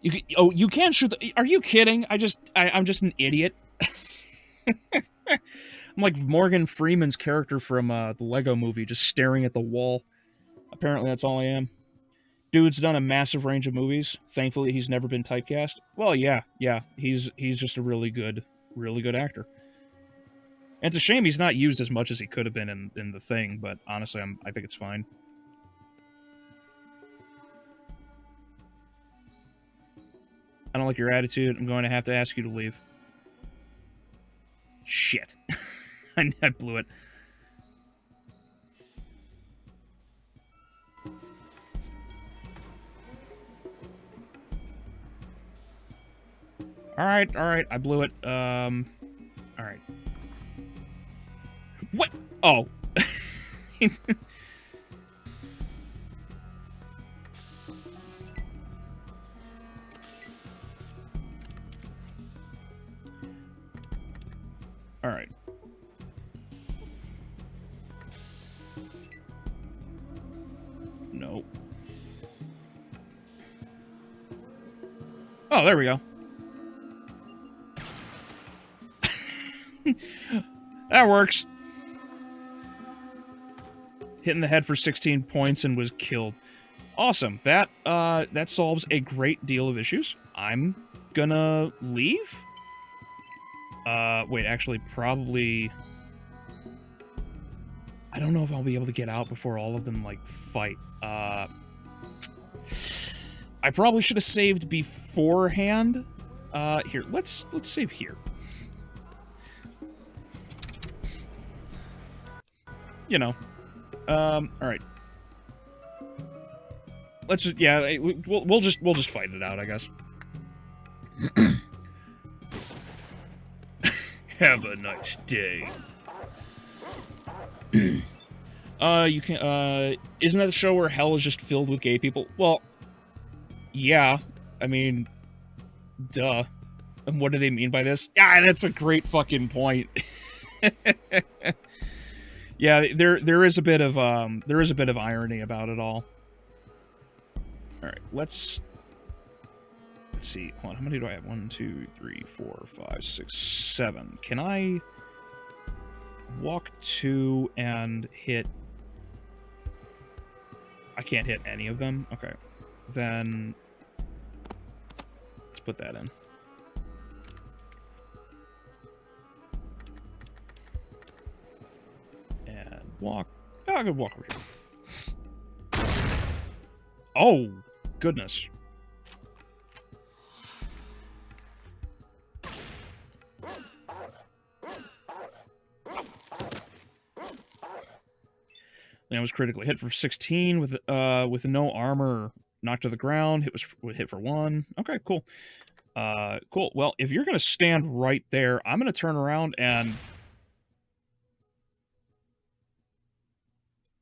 You can't shoot are you kidding? I'm just an idiot. I'm like Morgan Freeman's character from the Lego movie, just staring at the wall. Apparently that's all I am. Dude's done a massive range of movies. Thankfully, he's never been typecast. Well, yeah. He's just a really good actor. And it's a shame he's not used as much as he could have been in The Thing, but honestly, I think it's fine. I don't like your attitude. I'm going to have to ask you to leave. Shit. I blew it. Alright, I blew it. Alright. What? Oh. Alright. No. Oh, there we go. That works. Hit in the head for 16 points and was killed. Awesome. That solves a great deal of issues. I'm gonna leave. Wait, actually, probably... I don't know if I'll be able to get out before all of them, like, fight. I probably should have saved beforehand. Here, let's save here. You know. Alright. Let's just, yeah, we'll just fight it out, I guess. Have a nice day. You can, isn't that a show where hell is just filled with gay people? Well, yeah. I mean, duh. And what do they mean by this? Yeah, that's a great fucking point. Yeah, there is a bit of irony about it all. Alright, let's see. Hold on, how many do I have? 1, 2, 3, 4, 5, 6, 7. Can I walk 2 and hit... I can't hit any of them? Okay. Then... let's put that in. And walk... oh, I could walk over here. Oh! Goodness. Leon was critically hit for 16 with no armor, knocked to the ground. Hit for 1. Okay, cool. Cool. Well, if you're gonna stand right there, I'm gonna turn around and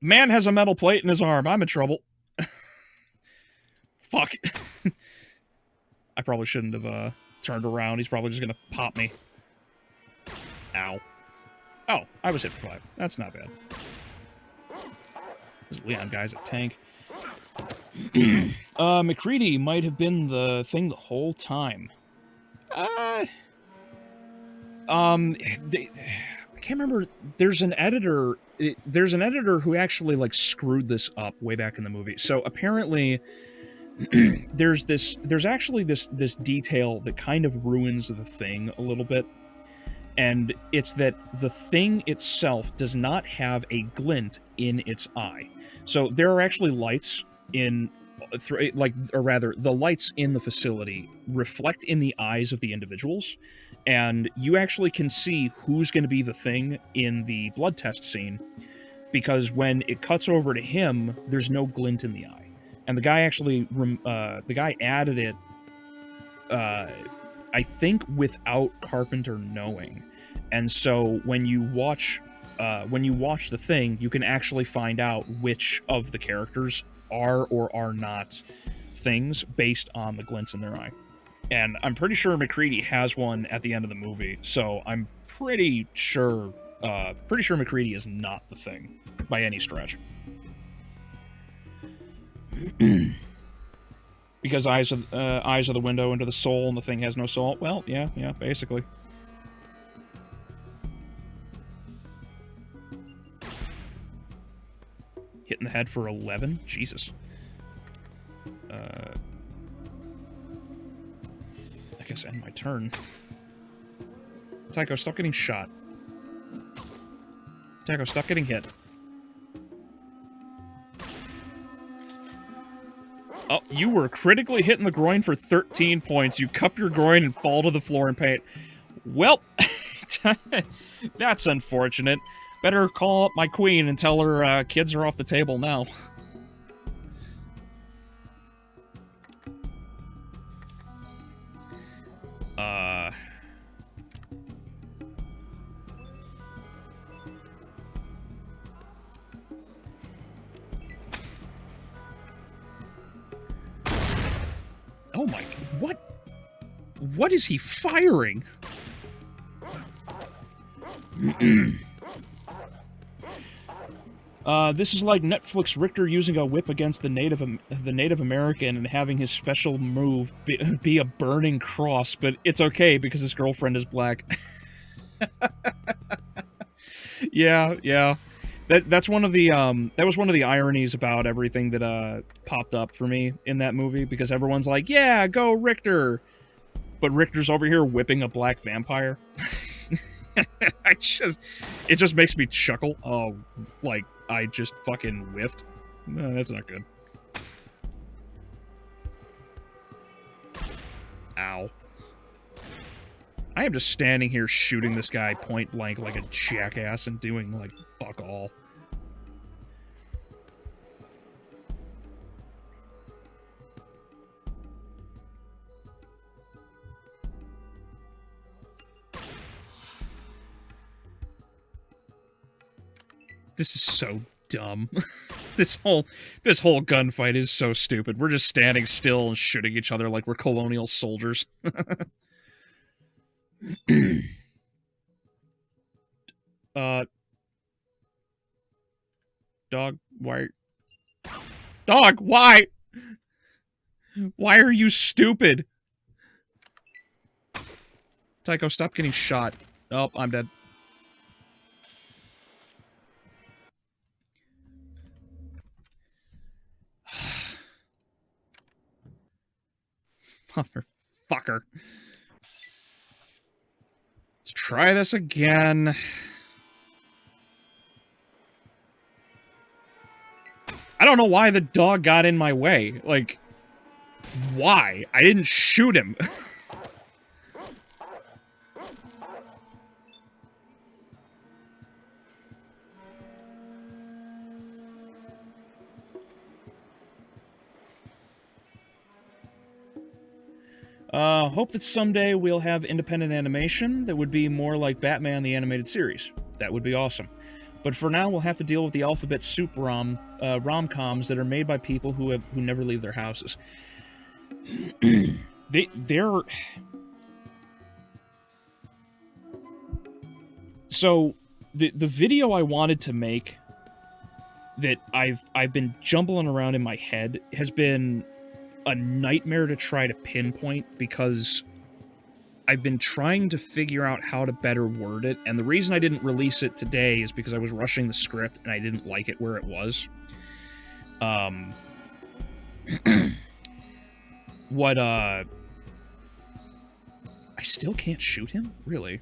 man has a metal plate in his arm. I'm in trouble. Fuck. I probably shouldn't have turned around. He's probably just gonna pop me. Ow. Oh, I was hit for 5. That's not bad. This Leon guy's a tank. McCready might have been the thing the whole time. I can't remember. There's an editor who actually, like, screwed this up way back in the movie. So apparently there's actually this detail that kind of ruins the thing a little bit. And it's that the thing itself does not have a glint in its eye. So there are actually lights in, or rather, the lights in the facility reflect in the eyes of the individuals, and you actually can see who's going to be the thing in the blood test scene, because when it cuts over to him, there's no glint in the eye. And the guy actually, added it, I think without Carpenter knowing. And so when you watch the thing, you can actually find out which of the characters are or are not things based on the glints in their eye. And I'm pretty sure McCready has one at the end of the movie, so I'm pretty sure McCready is not the thing by any stretch. Because eyes are the window into the soul, and the thing has no soul. Well, yeah, basically. Hitting the head for 11? Jesus. I guess end my turn. Tycho, stop getting shot. Tycho, stop getting hit. Oh, you were critically hit in the groin for 13 points. You cup your groin and fall to the floor in pain. Well, that's unfortunate. Better call up my queen and tell her kids are off the table now. Oh my... what? What is he firing? This is like Netflix Richter using a whip against the Native American and having his special move be a burning cross, but it's okay because his girlfriend is black. Yeah. That's one of the that was one of the ironies about everything that popped up for me in that movie, because everyone's like, yeah, go Richter, but Richter's over here whipping a black vampire. It just makes me chuckle. Oh, like I just fucking whiffed. No, that's not good. Ow. I am just standing here shooting this guy point blank like a jackass and doing, like, fuck all. This is so dumb. This whole gunfight is so stupid. We're just standing still and shooting each other like we're colonial soldiers. Dog, why? Dog, why? Why are you stupid? Tycho, stop getting shot. Oh, I'm dead. Motherfucker. Let's try this again. I don't know why the dog got in my way. Like, why? I didn't shoot him. Hope that someday we'll have independent animation that would be more like Batman the Animated Series. That would be awesome. But for now, we'll have to deal with the alphabet soup rom-coms that are made by people who never leave their houses. They're... So, the video I wanted to make that I've been jumbling around in my head has been a nightmare to try to pinpoint because I've been trying to figure out how to better word it, and the reason I didn't release it today is because I was rushing the script and I didn't like it where it was. I still can't shoot him? Really?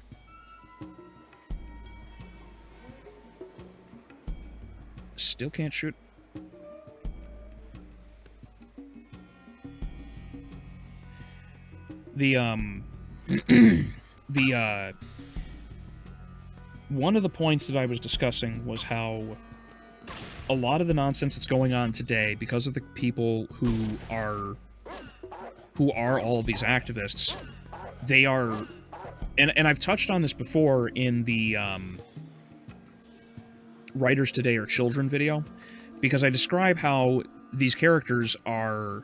Still can't shoot? One of the points that I was discussing was how a lot of the nonsense that's going on today, because of the people who are all of these activists, they are, and I've touched on this before in the Writers Today Are Children video, because I describe how these characters are...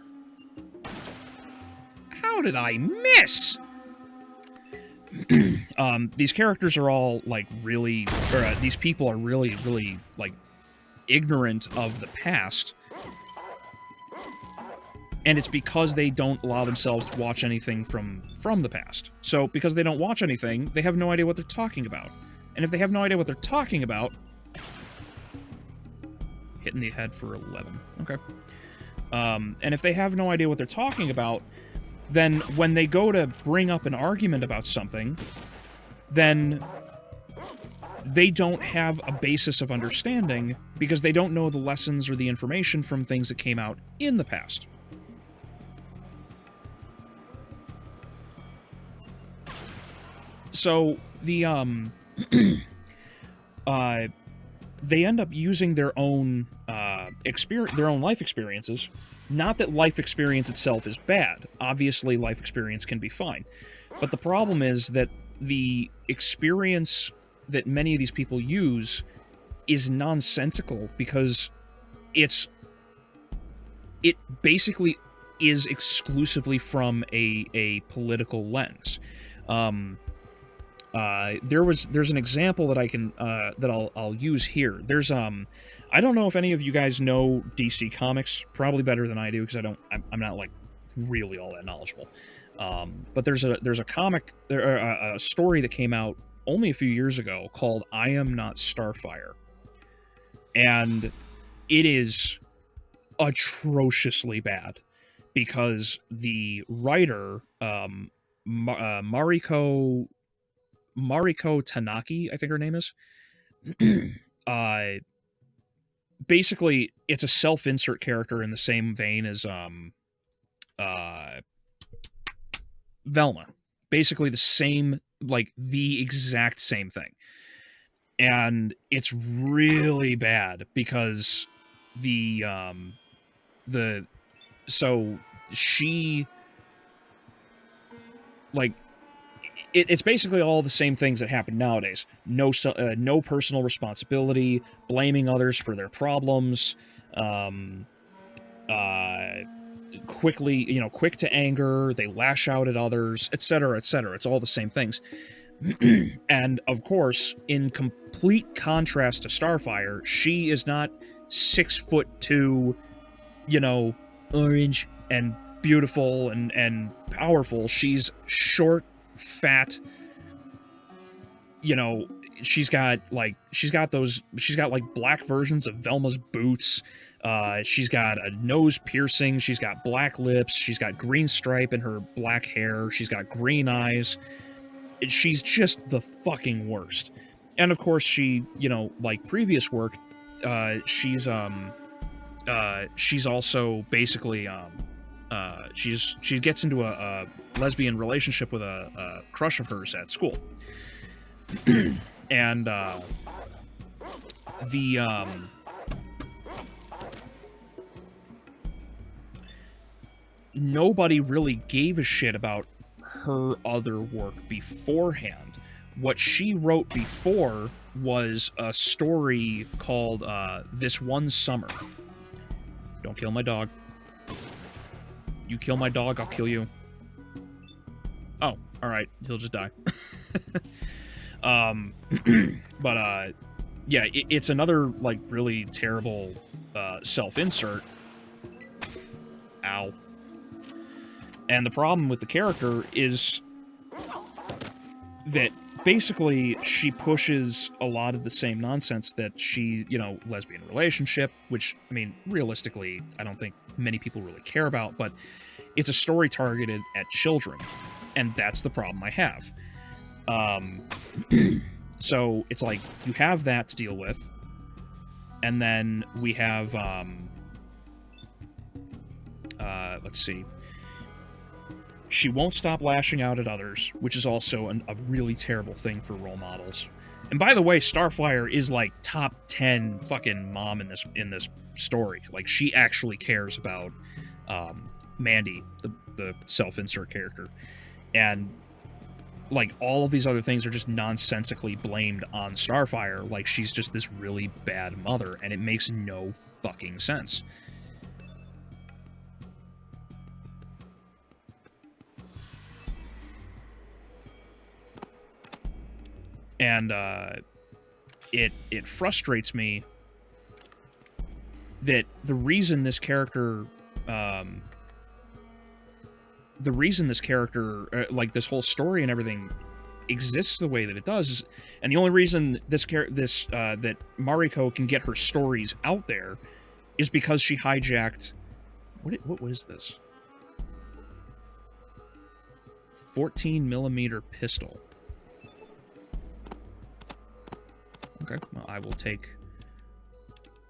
How did I miss? These characters are all, like, really... Or, these people are really, really, like, ignorant of the past. And it's because they don't allow themselves to watch anything from the past. So, because they don't watch anything, they have no idea what they're talking about. And if they have no idea what they're talking about... Hitting the head for 11. Okay. And if they have no idea what they're talking about, then when they go to bring up an argument about something, then they don't have a basis of understanding because they don't know the lessons or the information from things that came out in the past. So, the, they end up using their own, their own life experiences. Not that life experience itself is bad. Obviously, life experience can be fine. But the problem is that the experience that many of these people use is nonsensical because it basically is exclusively from a political lens. There's an example that I can that I'll use here. There's I don't know if any of you guys know DC Comics, probably better than I do because I'm not like really all that knowledgeable. But there's a comic, a story that came out only a few years ago called I Am Not Starfire, and it is atrociously bad because the writer Mariko Tanaki, I think her name is, basically, it's a self-insert character in the same vein as Velma. Basically the same, like, the exact same thing. And it's really bad because so she, like, it's basically all the same things that happen nowadays. No personal responsibility, blaming others for their problems, quick to anger, they lash out at others, etc., etc. It's all the same things. And, of course, in complete contrast to Starfire, she is not 6'2", orange, and beautiful and powerful. She's short, fat. You know, she's got like black versions of Velma's boots. She's got a nose piercing. She's got black lips. She's got green stripe in her black hair. She's got green eyes. She's just the fucking worst. And of course, she, you know, like previous work, she's also basically she gets into a lesbian relationship with a crush of hers at school. And nobody really gave a shit about her other work beforehand. What she wrote before was a story called This One Summer. Don't kill my dog. You kill my dog, I'll kill you. Oh, alright, he'll just die. But yeah, it's another like really terrible self-insert. Ow. And the problem with the character is that basically she pushes a lot of the same nonsense that she, you know, lesbian relationship, which, I mean, realistically, I don't think many people really care about, but it's a story targeted at children, and that's the problem I have. So it's like you have that to deal with, and then we have let's see, she won't stop lashing out at others, which is also a really terrible thing for role models. And by the way, Starfire is like top 10 fucking mom in this story. Like, she actually cares about Mandy, the self-insert character, and like all of these other things are just nonsensically blamed on Starfire. Like, she's just this really bad mother, and it makes no fucking sense. And it frustrates me that the reason this character like this whole story and everything exists the way that it does, and the only reason that Mariko can get her stories out there is because she hijacked what was this 14mm pistol. Okay, well, I will take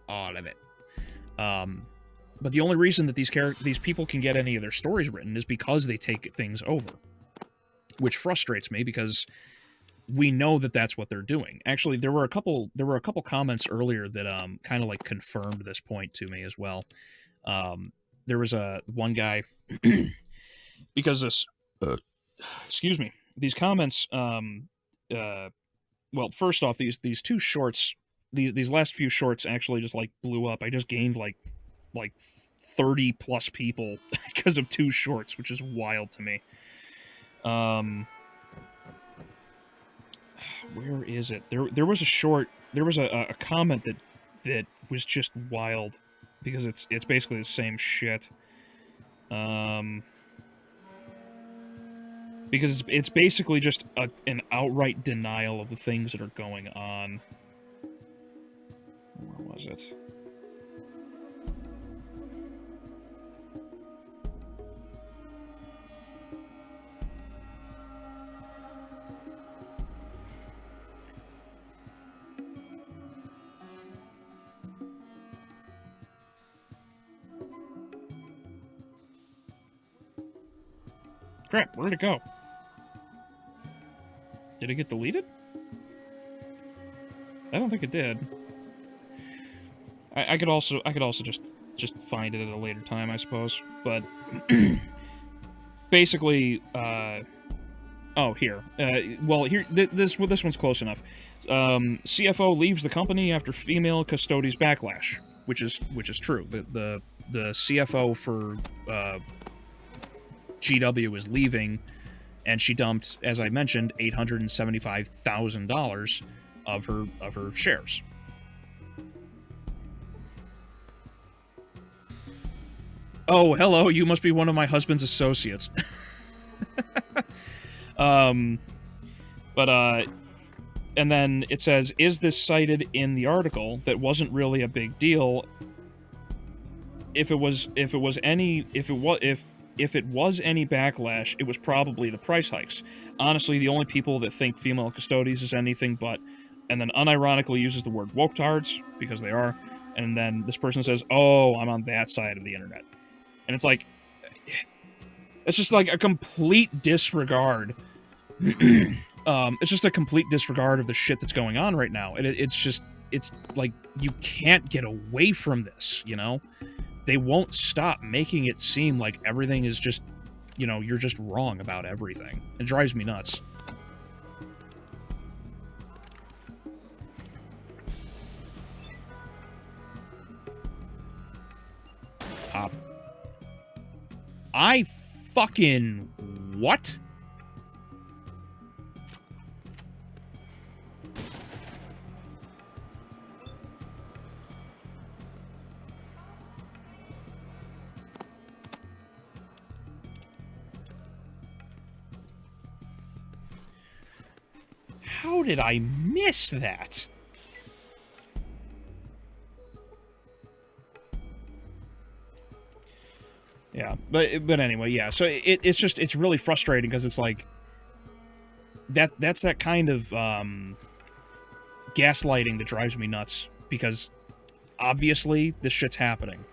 all of it. But the only reason that these people can get any of their stories written is because they take things over, which frustrates me because we know that that's what they're doing. Actually, there were a couple comments earlier that kind of like confirmed this point to me as well. There was one guy because this excuse me, these comments well, first off, these two shorts, these last few shorts actually just like blew up. I just gained like 30 plus people because of two shorts, which is wild to me. Where is it? There was a short, there was a comment that was just wild because it's basically the same shit. Because it's basically just an outright denial of the things that are going on. Where was it? Crap, where'd it go? Did it get deleted? I don't think it did. I could also just find it at a later time, I suppose. But basically, oh, here. Well, here this one's close enough. CFO leaves the company after female custodies backlash, which is true. The CFO for GW is leaving, and she dumped, as I mentioned, $875,000 of her shares. Oh, hello, you must be one of my husband's associates. um, but, and then it says, is this cited in the article that wasn't really a big deal? If it was any backlash, it was probably the price hikes. Honestly, the only people that think female custodies is anything but, and then unironically uses the word woketards, because they are, and then this person says, oh, I'm on that side of the internet. And it's like, it's just like a complete disregard. It's just a complete disregard of the shit that's going on right now. And it's like, you can't get away from this, you know? They won't stop making it seem like everything is just, you know, you're just wrong about everything. It drives me nuts. I fucking... what? How did I miss that? Yeah, but anyway, yeah. So it's really frustrating because it's like that's that kind of gaslighting that drives me nuts, because obviously this shit's happening.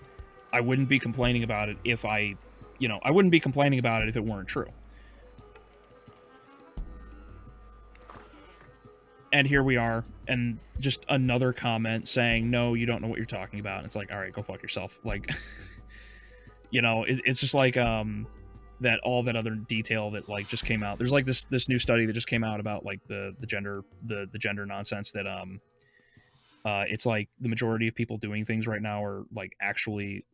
I wouldn't be complaining about it if I wouldn't be complaining about it if it weren't true. And here we are, and just another comment saying, no, you don't know what you're talking about. And it's like, all right, go fuck yourself. Like, you know, it's just like that all that other detail that like just came out. There's like this new study that just came out about like the gender nonsense that it's like the majority of people doing things right now are like actually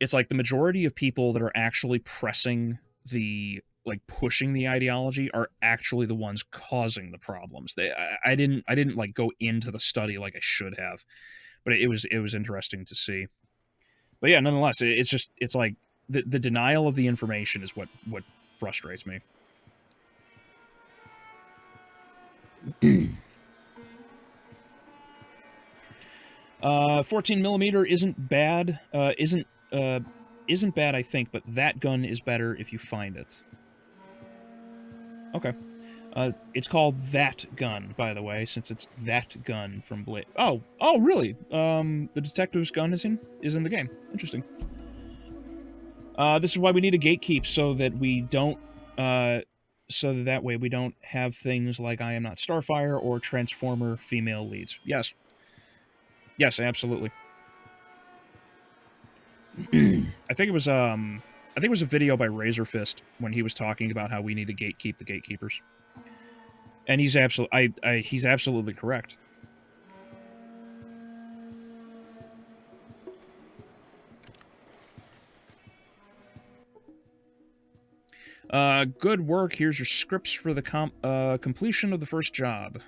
it's like the majority of people that are actually pressing the like pushing the ideology are actually the ones causing the problems. I didn't like go into the study like I should have, but it was interesting to see. But yeah, nonetheless, it's like the denial of the information is what frustrates me. 14 millimeter isn't bad. Isn't bad, I think, but that gun is better if you find it. Okay. It's called That Gun, by the way, since it's That Gun from Blade. Oh, really? The detective's gun is in the game. Interesting. This is why we need a gatekeep, so that we don't, so that way we don't have things like I Am Not Starfire or Transformer female leads. Yes. Yes, absolutely. I think it was a video by Razorfist when he was talking about how we need to gatekeep the gatekeepers. And he's he's absolutely correct. Good work. Here's your scripts for the completion of the first job.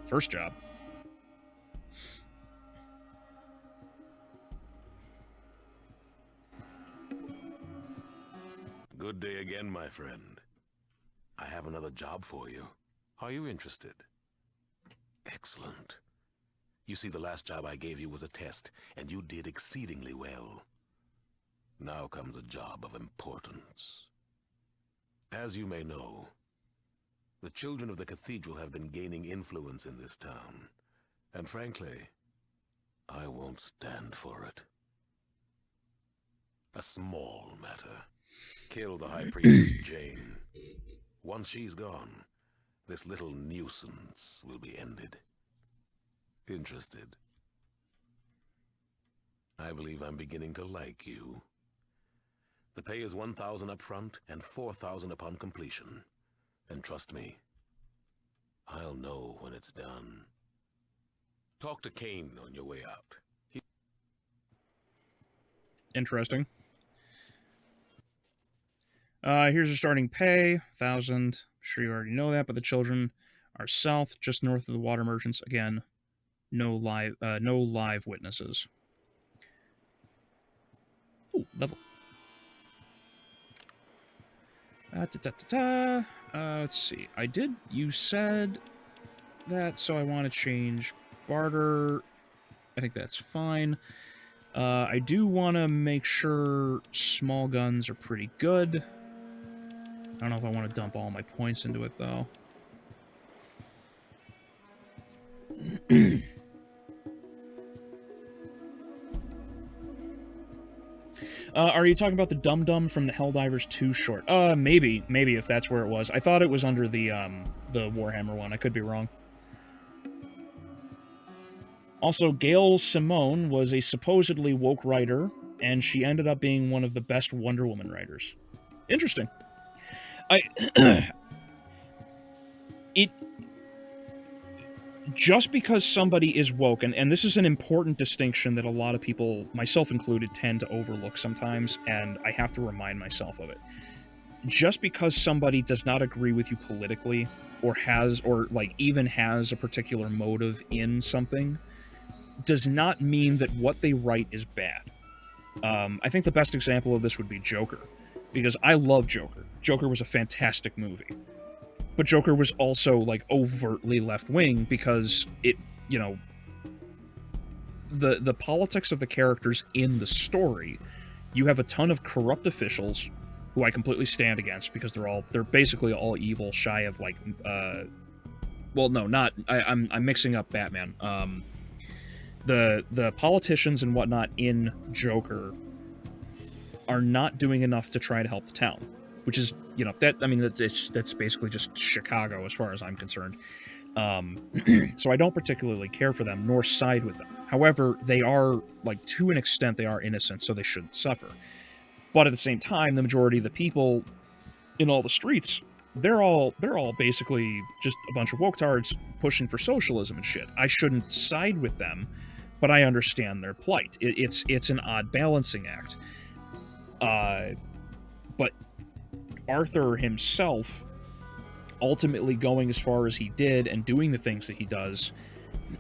First job. Good day again, my friend. I have another job for you. Are you interested? Excellent. You see, the last job I gave you was a test, and you did exceedingly well. Now comes a job of importance. As you may know, the children of the cathedral have been gaining influence in this town, and frankly, I won't stand for it. A small matter. Kill the High Priestess Jane. Once she's gone, this little nuisance will be ended. Interested? I believe I'm beginning to like you. The pay is 1,000 up front and 4,000 upon completion. And trust me, I'll know when it's done. Talk to Kane on your way out. Interesting. Here's your starting pay, 1,000. I'm sure you already know that, but the children are south, just north of the water merchants. Again, No live witnesses. Ooh, level. Let's see. You said that, so I want to change barter. I think that's fine. I do want to make sure small guns are pretty good. I don't know if I want to dump all my points into it, though. Are you talking about the Dum Dum from the Helldivers 2 short? Maybe if that's where it was. I thought it was under the Warhammer one. I could be wrong. Also, Gail Simone was a supposedly woke writer, and she ended up being one of the best Wonder Woman writers. Interesting. Just because somebody is woke, and this is an important distinction that a lot of people, myself included, tend to overlook sometimes, and I have to remind myself of it. Just because somebody does not agree with you politically, or even has a particular motive in something, does not mean that what they write is bad. I think the best example of this would be Joker, because I love Joker. Joker was a fantastic movie. But Joker was also, like, overtly left-wing because it, you know, the politics of the characters in the story, you have a ton of corrupt officials who I completely stand against because they're basically all evil, shy of, like, well, no, not, I'm mixing up Batman. The politicians and whatnot in Joker are not doing enough to try to help the town, which is, you know, that's basically just Chicago as far as I'm concerned. So I don't particularly care for them nor side with them. However, they are, like, to an extent, they are innocent, so they shouldn't suffer. But at the same time, the majority of the people in all the streets, they're all basically just a bunch of woketards pushing for socialism and shit. I shouldn't side with them, but I understand their plight. It's an odd balancing act. But Arthur himself ultimately going as far as he did and doing the things that he does,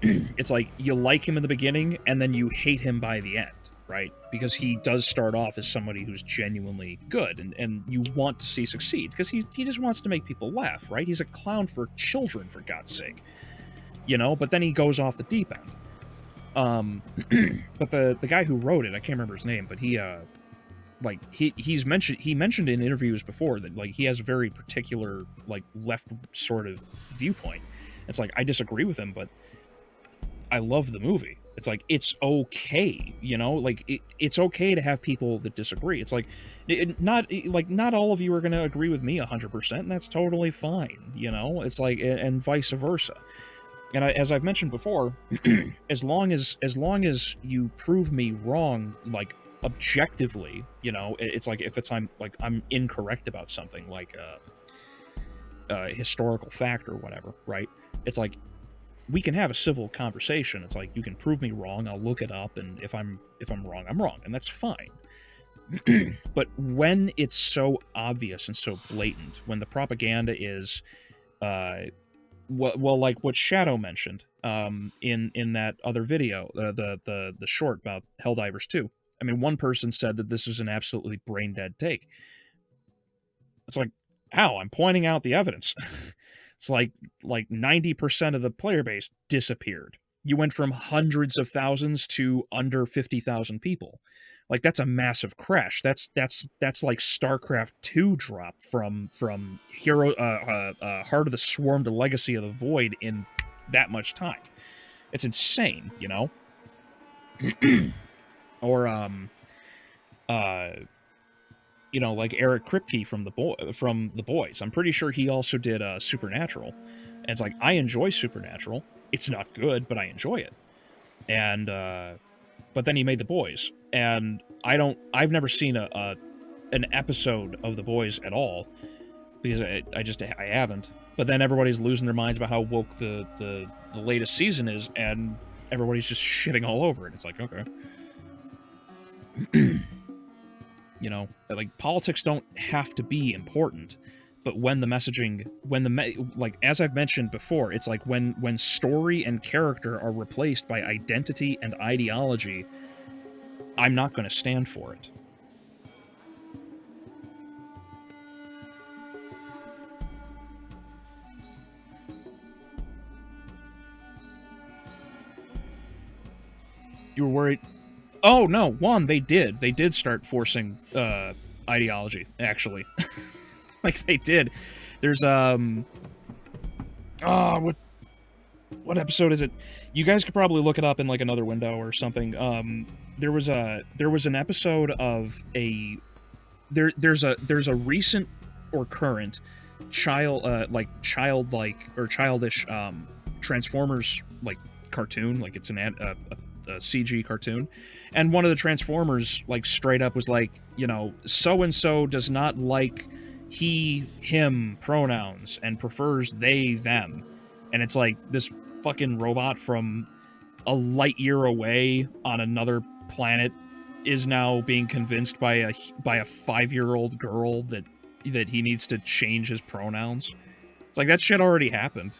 it's like you like him in the beginning and then you hate him by the end, right? Because he does start off as somebody who's genuinely good and you want to see succeed because he just wants to make people laugh, right? He's a clown for children, for God's sake. You know, but then he goes off the deep end. But the guy who wrote it, I can't remember his name, but he mentioned in interviews before that, like, he has a very particular, like, left sort of viewpoint. It's like, I disagree with him, but I love the movie. It's like, it's okay, you know? Like, it's okay to have people that disagree. It's like, not all of you are going to agree with me 100%, and that's totally fine, you know? It's like, and vice versa. And as I've mentioned before, as long as you prove me wrong, like, objectively, you know, it's like if I'm incorrect about something, like a historical fact or whatever, right? It's like we can have a civil conversation. It's like you can prove me wrong, I'll look it up, and if I'm wrong, I'm wrong, and that's fine. But when it's so obvious and so blatant, when the propaganda is well, like what Shadow mentioned in that other video, the short about Helldivers 2. I mean, one person said that this is an absolutely brain-dead take. It's like, how? I'm pointing out the evidence. It's like 90% of the player base disappeared. You went from hundreds of thousands to under 50,000 people. Like, that's a massive crash. That's like StarCraft 2 drop from Hero Heart of the Swarm to Legacy of the Void in that much time. It's insane, you know? Or you know, like Eric Kripke from the Boys. I'm pretty sure he also did Supernatural. And it's like, I enjoy Supernatural. It's not good, but I enjoy it. And but then he made The Boys, and I've never seen an episode of The Boys at all because I haven't. But then everybody's losing their minds about how woke the latest season is, and everybody's just shitting all over it. It's like, okay. You know, like, politics don't have to be important. But when the messaging, like as I've mentioned before, it's like when story and character are replaced by identity and ideology, I'm not going to stand for it. You were worried? Oh no, Juan, they did start forcing ideology, actually. Like they did. There's what episode is it? You guys could probably look it up in like another window or something. There was an episode of there's a recent or current childish Transformers like cartoon, like it's a CG cartoon, and one of the Transformers like straight up was like, you know, so and so does not like he him pronouns and prefers they them, and it's like this fucking robot from a light year away on another planet is now being convinced by a 5-year-old girl that he needs to change his pronouns. It's like that shit already happened.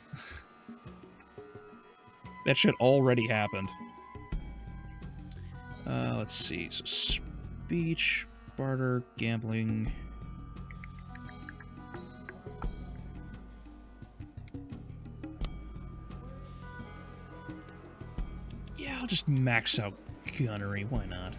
That shit already happened. Let's see. So speech, barter, gambling. Yeah, I'll just max out gunnery. Why not?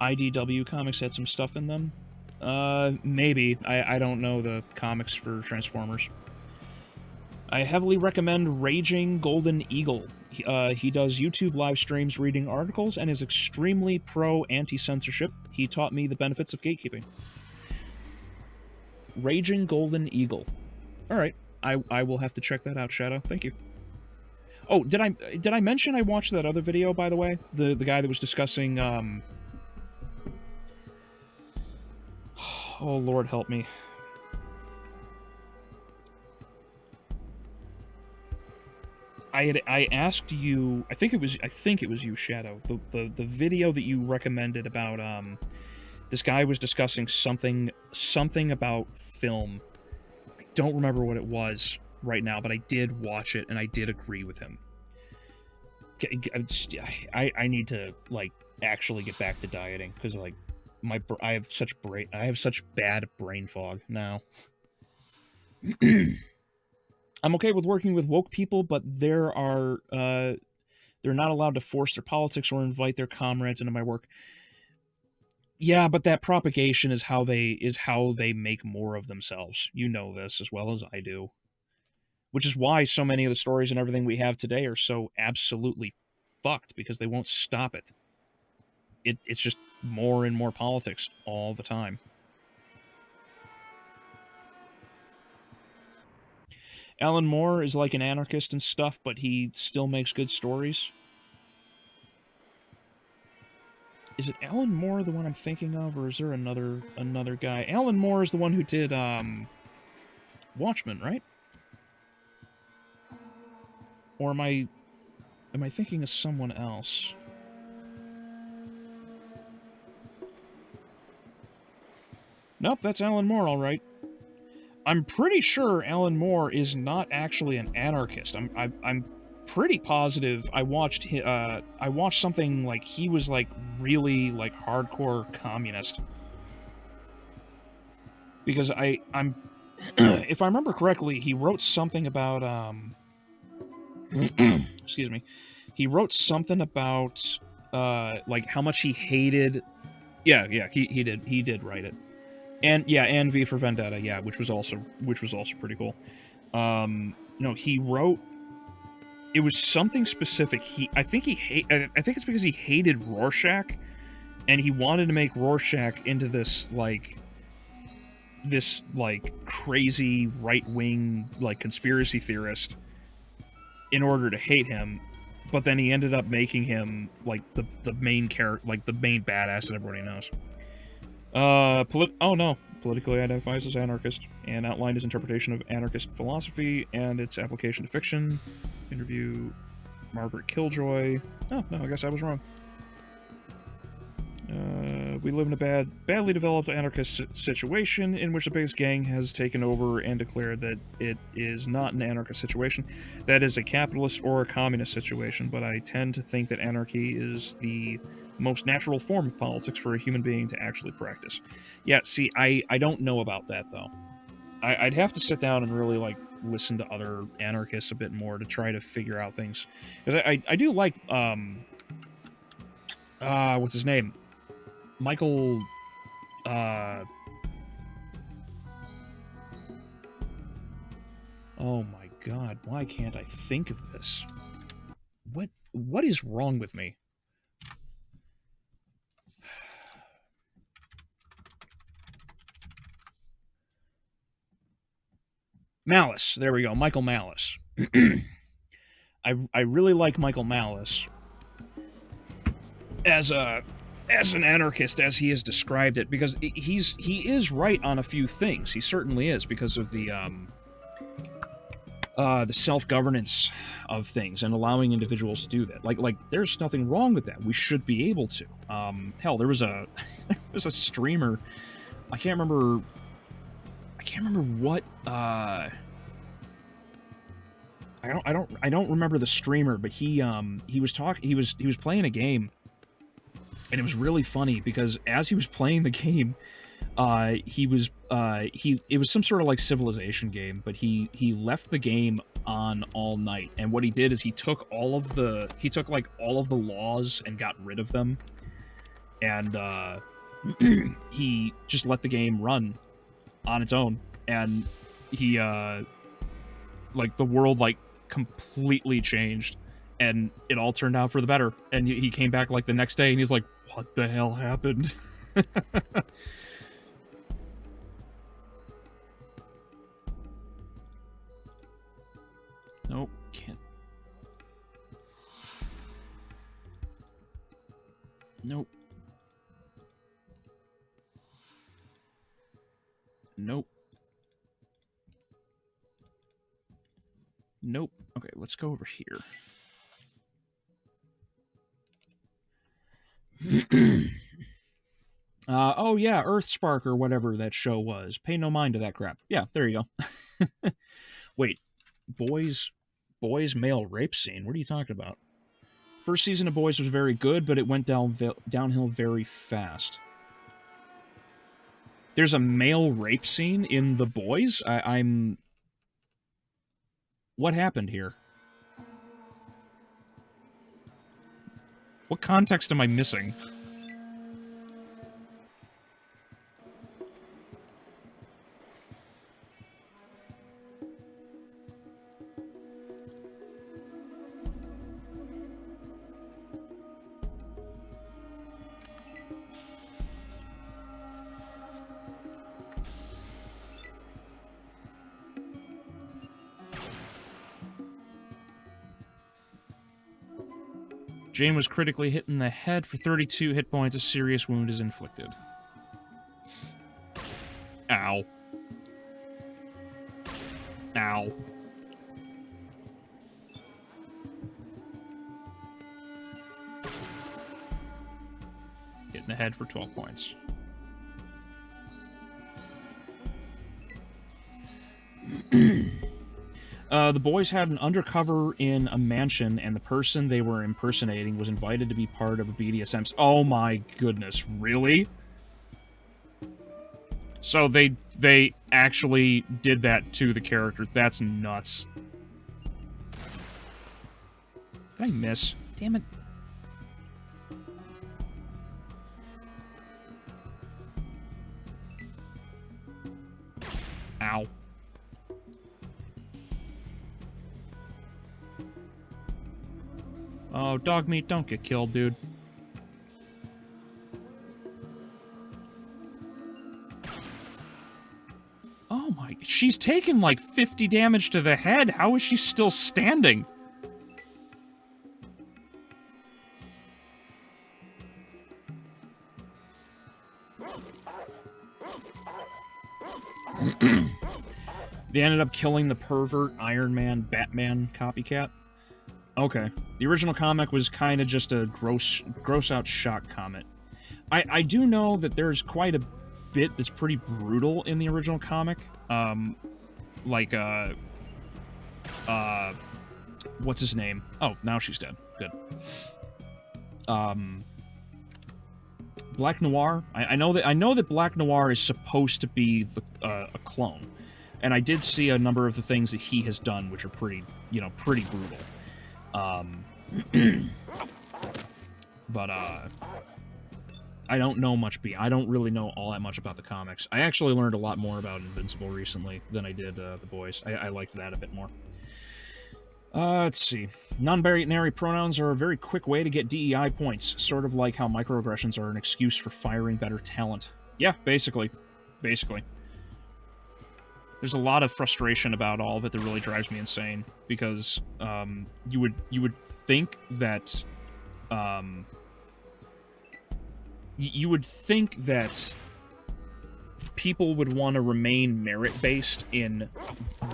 IDW comics had some stuff in them. Maybe. I don't know the comics for Transformers. I heavily recommend Raging Golden Eagle. He does YouTube live streams reading articles and is extremely pro anti-censorship. He taught me the benefits of gatekeeping. Raging Golden Eagle. Alright. I will have to check that out, Shadow. Thank you. Oh, did I mention I watched that other video, by the way? The guy that was discussing, oh, Lord help me. I asked you, I think it was you, Shadow. The video that you recommended about this guy was discussing something about film. I don't remember what it was right now, but I did watch it and I did agree with him. I need to like actually get back to dieting because like I have such bad brain fog now. I'm okay with working with woke people, but they're not allowed to force their politics or invite their comrades into my work. Yeah, but that propagation is how they make more of themselves. You know this as well as I do. Which is why so many of the stories and everything we have today are so absolutely fucked, because they won't stop it. It's just more and more politics all the time. Alan Moore is like an anarchist and stuff, but he still makes good stories. Is it Alan Moore the one I'm thinking of, or is there another guy? Alan Moore is the one who did Watchmen, right? Or am I thinking of someone else? Nope, that's Alan Moore, all right. I'm pretty sure Alan Moore is not actually an anarchist. I'm pretty positive I watched something like he was like really like hardcore communist. Because I'm if I remember correctly, he wrote something about excuse me. He wrote something about like how much he hated. Yeah, he did write it. And yeah, and V for Vendetta, yeah, which was also pretty cool. No, he wrote. It was something specific. I think it's because he hated Rorschach, and he wanted to make Rorschach into this crazy right-wing like conspiracy theorist in order to hate him. But then he ended up making him like the main character, like the main badass that everybody knows. Politically identifies as anarchist, and outlined his interpretation of anarchist philosophy and its application to fiction. Interview. Margaret Killjoy. Oh, no, I guess I was wrong. We live in a badly developed anarchist situation in which the base gang has taken over and declared that it is not an anarchist situation. That is a capitalist or a communist situation, but I tend to think that anarchy is the most natural form of politics for a human being to actually practice. Yeah, see, I don't know about that, though. I'd have to sit down and really, like, listen to other anarchists a bit more to try to figure out things. Because I do like, what's his name? Michael, oh my god, why can't I think of this? What is wrong with me? Malice, there we go, Michael Malice. I really like Michael Malice as an anarchist, as he has described it, because he is right on a few things. He certainly is, because of the self-governance of things and allowing individuals to do that. Like there's nothing wrong with that. We should be able to. Hell, there was a streamer. I can't remember what. I don't remember the streamer, but he was playing a game. And it was really funny because as he was playing the game, it was some sort of like civilization game, but he left the game on all night. And what he did is he took like all of the laws and got rid of them. And he just let the game run on its own. And he like the world like completely changed. And it all turned out for the better. And he came back like the next day and he's like, what the hell happened? Nope, can't. Nope. Nope. Nope. Okay, let's go over here. Oh yeah, Earthspark or whatever that show was. Pay no mind to that crap. Yeah, there you go. Wait, boys male rape scene? What are you talking about? First season of Boys was very good, but it went downhill very fast. There's a male rape scene in The Boys? I'm... What happened here? What context am I missing? Jane was critically hit in the head for 32 hit points. A serious wound is inflicted. Ow. Ow. Hit in the head for 12 points. The boys had an undercover in a mansion, and the person they were impersonating was invited to be part of a BDSM... Oh my goodness, really? So they actually did that to the character. That's nuts. Did I miss? Damn it. Ow. Oh, dog meat, don't get killed, dude. Oh my... She's taken like 50 damage to the head. How is she still standing? They ended up killing the pervert Iron Man Batman copycat. Okay. The original comic was kind of just a gross out shock comic. I do know that there's quite a bit that's pretty brutal in the original comic. Like, what's his name? Oh, now she's dead. Good. Black Noir. I know that Black Noir is supposed to be a clone, and I did see a number of the things that he has done, which are pretty brutal. But I don't know much. I don't really know all that much about the comics. I actually learned a lot more about Invincible recently than I did The Boys. I liked that a bit more. Let's see. Non-binary pronouns are a very quick way to get DEI points, sort of like how microaggressions are an excuse for firing better talent. Yeah, basically. Basically. There's a lot of frustration about all of it that really drives me insane, because you would think that you would think that people would want to remain merit-based in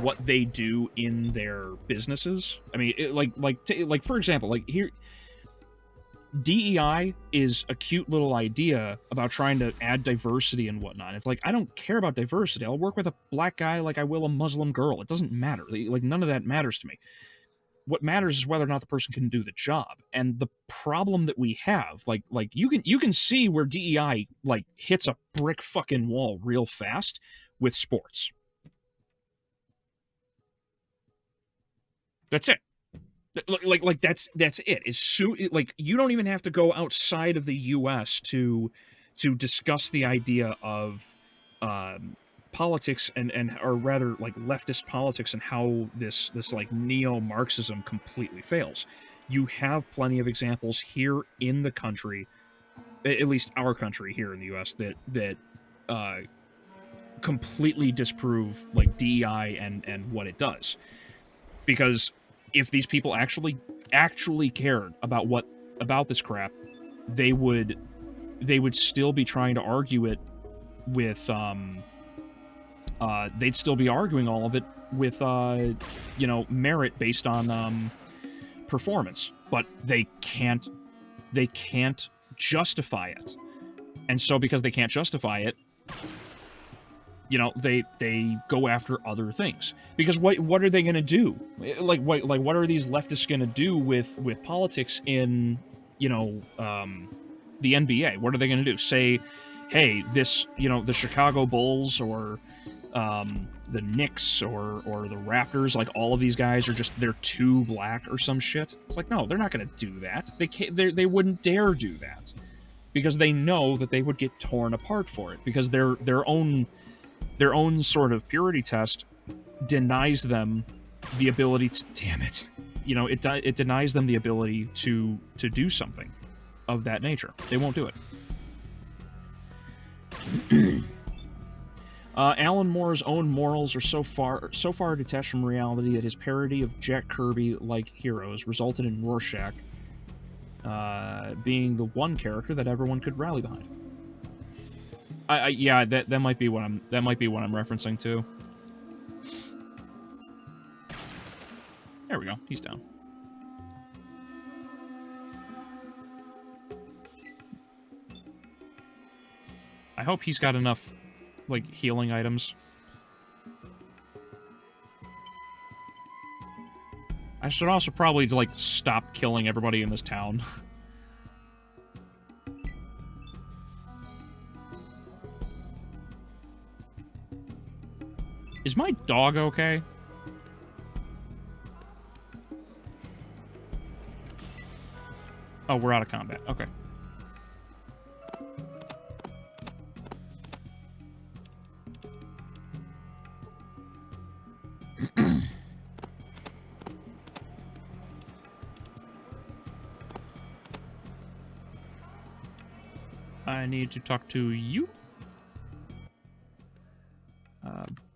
what they do in their businesses. I mean, like for example, like here, DEI is a cute little idea about trying to add diversity and whatnot. It's like, I don't care about diversity. I'll work with a black guy like I will a Muslim girl. It doesn't matter. Like, none of that matters to me. What matters is whether or not the person can do the job. And the problem that we have, like you can see where DEI like hits a brick fucking wall real fast with sports. That's it. Like that's it. Like, you don't even have to go outside of the U.S. to discuss the idea of politics and or rather like leftist politics and how this like neo-Marxism completely fails. You have plenty of examples here in the country, at least our country here in the US, that completely disprove like DEI and what it does. Because if these people actually cared about this crap, they would still be trying to argue it with they'd still be arguing all of it with, merit based on performance. But they can't justify it. And so because they can't justify it, they go after other things. Because what are they going to do? Like what are these leftists going to do with politics in, the NBA? What are they going to do? Say, hey, this, the Chicago Bulls or the Knicks or the Raptors, like all of these guys they're too black or some shit. It's like, no, they're not going to do that. They wouldn't dare do that, because they know that they would get torn apart for it, because their own sort of purity test denies them the ability to, damn it, it denies them the ability to do something of that nature. They won't do it. Alan Moore's own morals are so far detached from reality that his parody of Jack Kirby-like heroes resulted in Rorschach being the one character that everyone could rally behind. Yeah, that might be what I'm referencing to. There we go. He's down. I hope he's got enough like healing items. I should also probably like stop killing everybody in this town. Is my dog okay? Oh, we're out of combat. Okay. I need to talk to you.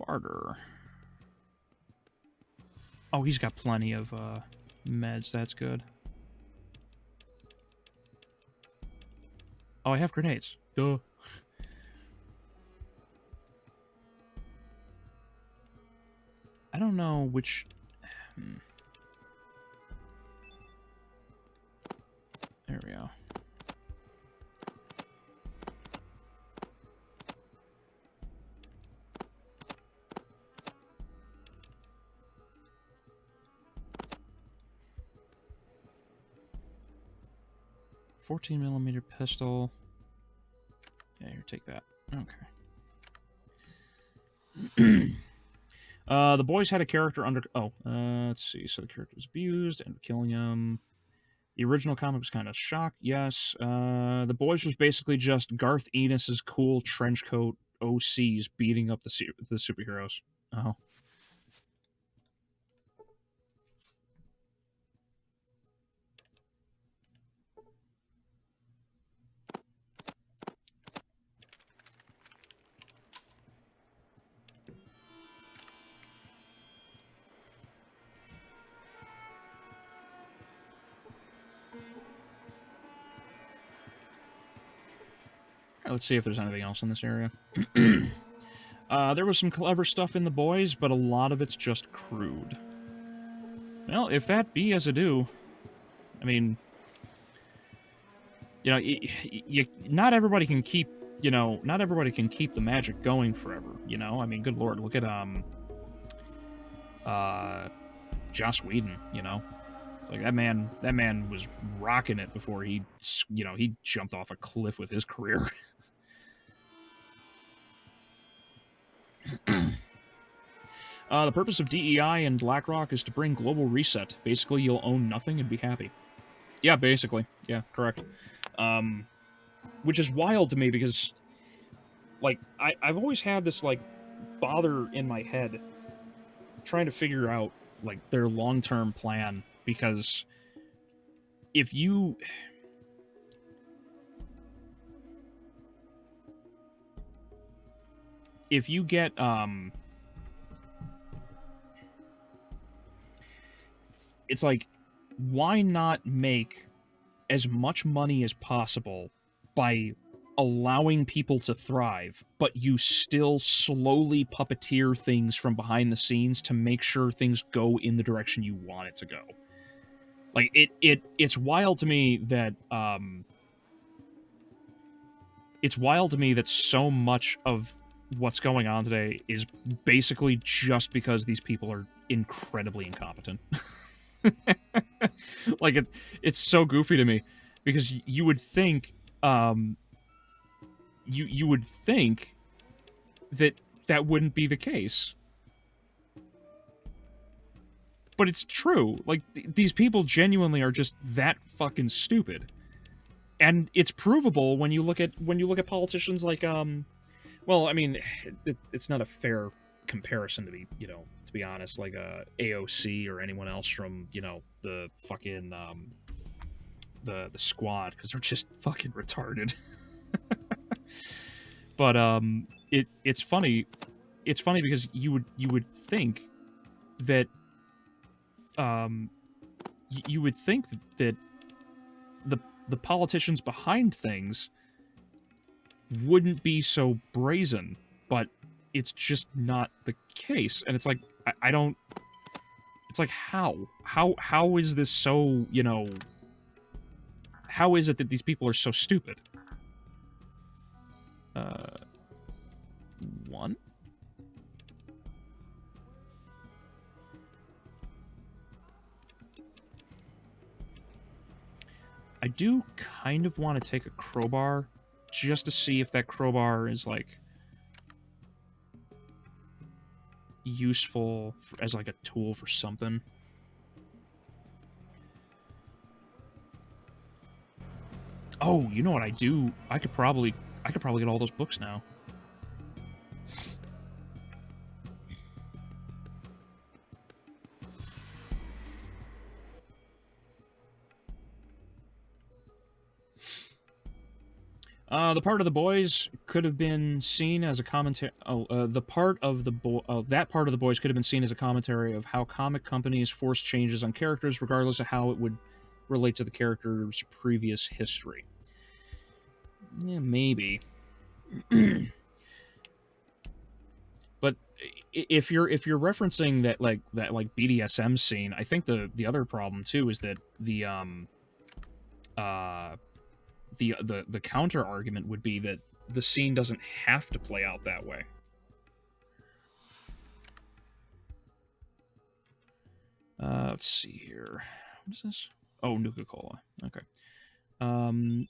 Barter. Oh, he's got plenty of meds. That's good. Oh, I have grenades. Duh. I don't know which... There we go. .14mm pistol. Yeah, here, take that. Okay. The boys had a character under... Oh, let's see. So the character was abused and killing him. The original comic was kind of shock. Yes. The boys was basically just Garth Ennis's cool trench coat OCs beating up the superheroes. Oh. Let's see if there's anything else in this area. There was some clever stuff in the boys, but a lot of it's just crude. Well, if that be as it do, I mean, you know, not everybody can keep, you know, not everybody can keep the magic going forever. You know, I mean, good lord, look at Joss Whedon. You know, like that man was rocking it before he, you know, he jumped off a cliff with his career. The purpose of DEI and BlackRock is to bring global reset. Basically, you'll own nothing and be happy. Yeah, basically. Yeah, correct. Which is wild to me because, like, I've always had this, like, bother in my head trying to figure out, like, their long-term plan, because if you... If you get, it's like, why not make as much money as possible by allowing people to thrive, but you still slowly puppeteer things from behind the scenes to make sure things go in the direction you want it to go. Like, it's wild to me that, it's wild to me that so much of what's going on today is basically just because these people are incredibly incompetent. Like, it's so goofy to me, because you would think, you would think that wouldn't be the case. But it's true. Like, these people genuinely are just that fucking stupid. And it's provable when you look at politicians like, well, I mean, it's not a fair comparison to be, you know, to be honest, like AOC or anyone else from, you know, the fucking the squad, because they're just fucking retarded. But it's funny because you would think that you would think that the politicians behind things wouldn't be so brazen, but it's just not the case. And it's like, I don't... It's like, how is this so, you know... How is it that these people are so stupid? One? I do kind of want to take a crowbar just to see if that crowbar is, like, useful as, like, a tool for something. Oh, you know what I do? I could probably get all those books now. The part of the boys could have been seen as a commentary. That part of the boys could have been seen as a commentary of how comic companies force changes on characters, regardless of how it would relate to the character's previous history. Yeah, maybe. But if you're referencing that BDSM scene, I think the other problem too is that The counter argument would be that the scene doesn't have to play out that way. Let's see here. What is this? Oh, Nuka-Cola. Okay. Don't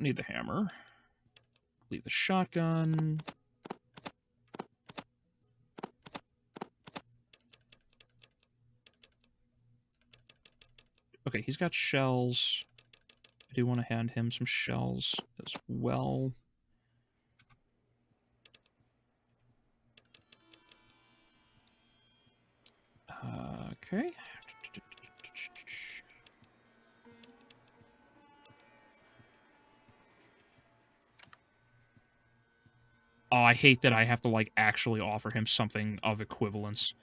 need the hammer. Leave the shotgun. Okay, he's got shells. I do want to hand him some shells as well. Okay. Oh, I hate that I have to, like, actually offer him something of equivalence.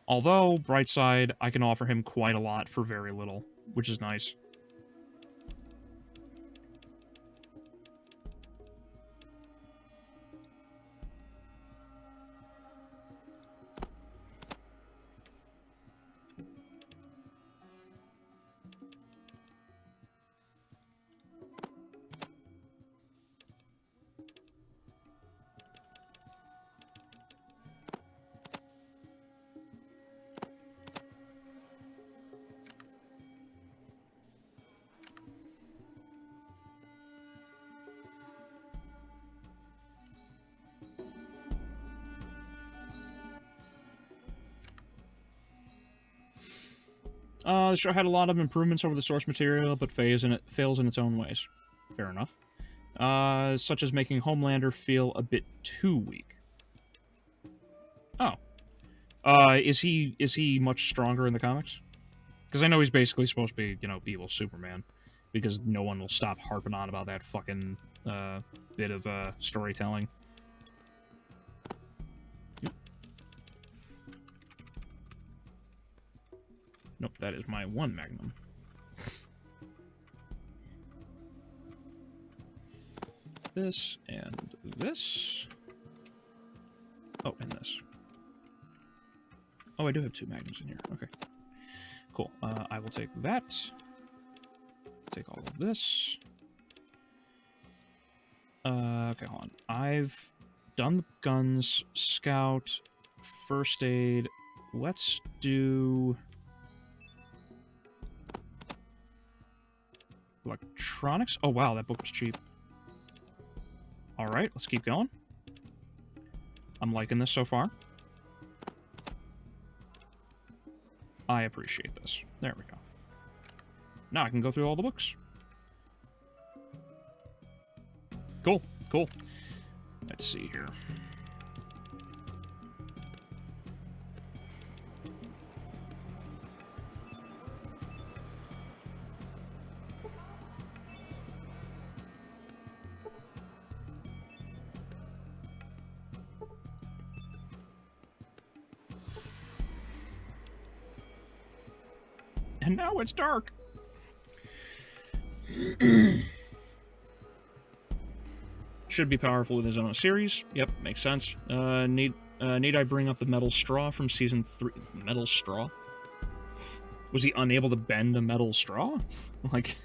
Although, bright side, I can offer him quite a lot for very little, which is nice. The show had a lot of improvements over the source material, but fails in its own ways. Fair enough. Such as making Homelander feel a bit too weak. Oh. Is he much stronger in the comics? Because I know he's basically supposed to be, you know, evil Superman. Because no one will stop harping on about that fucking, bit of, storytelling. Nope, that is my one Magnum. This, and this. Oh, and this. Oh, I do have 2 Magnums in here. Okay. Cool. I will take that. Take all of this. Okay, hold on. I've done the guns, scout, first aid. Let's do... electronics? Oh, wow, that book was cheap. Alright, let's keep going. I'm liking this so far. I appreciate this. There we go. Now I can go through all the books. Cool, cool. Let's see here. And now it's dark. Should be powerful with his own series. Yep, makes sense. Need I bring up the metal straw from season 3? Metal straw? Was he unable to bend a metal straw? Like,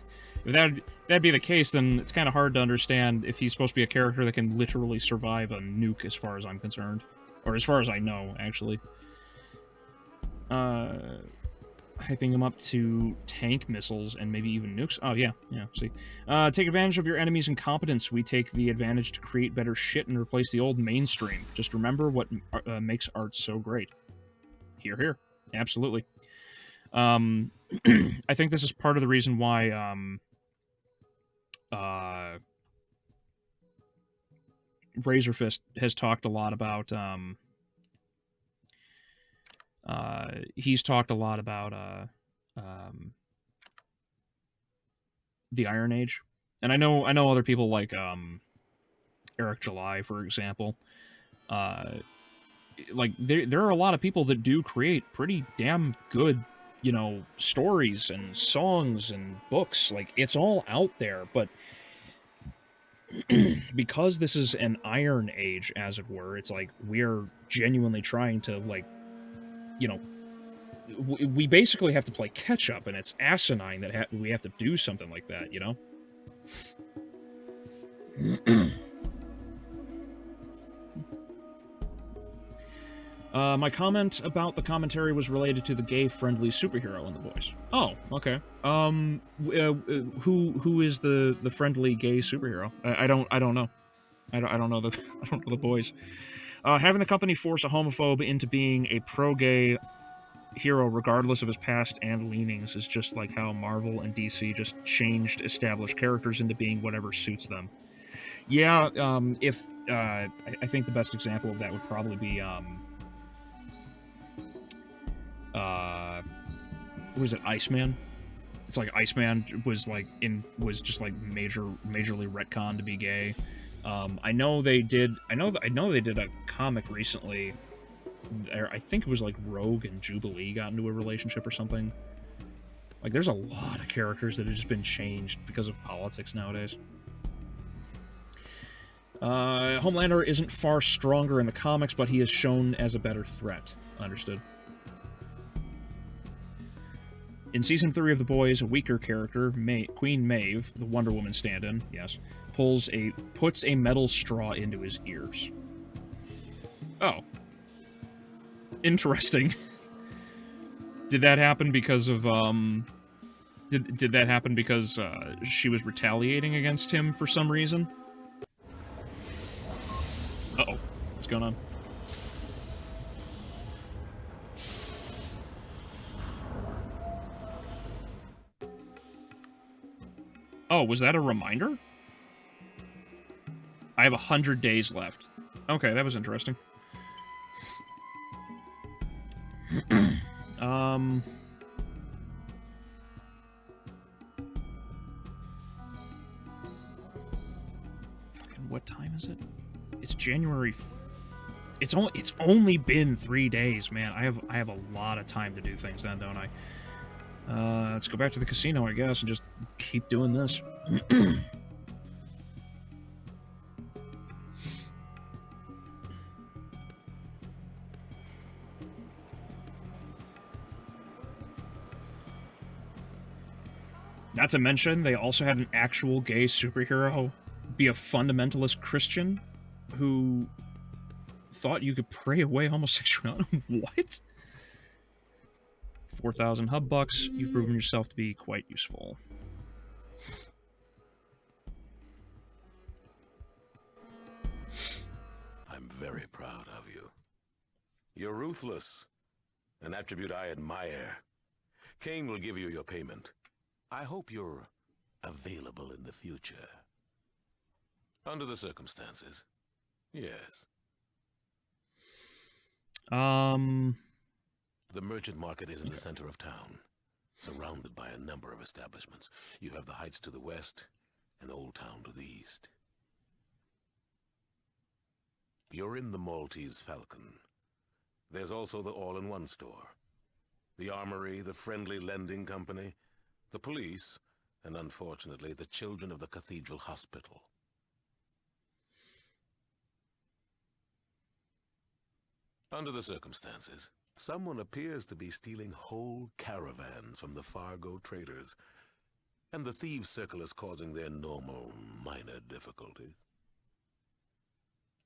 if that'd be the case, then it's kind of hard to understand if he's supposed to be a character that can literally survive a nuke, as far as I'm concerned. Or as far as I know, actually. Hyping him up to tank missiles and maybe even nukes. Oh, yeah, see. Take advantage of your enemy's incompetence. We take the advantage to create better shit and replace the old mainstream. Just remember what makes art so great. Hear, hear. Absolutely. I think this is part of the reason why, Razorfist has talked a lot about, he's talked a lot about the Iron Age, and I know other people like Eric July, for example. Like there are a lot of people that do create pretty damn good, you know, stories and songs and books. Like, it's all out there, but because this is an Iron Age, as it were, it's like we're genuinely trying to, like, you know, we basically have to play catch up, and it's asinine that we have to do something like that, you know? My comment about the commentary was related to the gay-friendly superhero in The Boys. Oh, okay. Who is the friendly gay superhero? I don't know. I don't know the I don't know The Boys. Having the company force a homophobe into being a pro-gay hero regardless of his past and leanings is just like how Marvel and DC just changed established characters into being whatever suits them. Yeah, I think the best example of that would probably be what was it, Iceman? It's like Iceman was just like majorly retconned to be gay. I know they did a comic recently. I think it was like Rogue and Jubilee got into a relationship or something. Like, there's a lot of characters that have just been changed because of politics nowadays. Homelander isn't far stronger in the comics, but he is shown as a better threat. Understood. In Season 3 of The Boys, a weaker character, Queen Maeve, the Wonder Woman stand-in, yes, puts a metal straw into his ears. Oh. Interesting. Did that happen because of, Did that happen because, she was retaliating against him for some reason? Uh-oh. What's going on? Oh, was that a reminder? I have 100 days left. Okay, that was interesting. What time is it? It's January. It's only been 3 days, man. I have a lot of time to do things then, don't I? Let's go back to the casino, I guess, and just keep doing this. Not to mention, they also had an actual gay superhero be a fundamentalist Christian who thought you could pray away homosexuality. What? 4,000 hub bucks. You've proven yourself to be quite useful. I'm very proud of you. You're ruthless, an attribute I admire. Kane will give you your payment. I hope you're available in the future. Under the circumstances, yes. The merchant market is in the center of town, surrounded by a number of establishments. You have the Heights to the west and Old Town to the east. You're in the Maltese Falcon. There's also the all-in-one store, the armory, the friendly lending company, the police, and unfortunately, the children of the Cathedral Hospital. Under the circumstances, someone appears to be stealing whole caravans from the Fargo traders, and the thieves' circle is causing their normal, minor difficulties.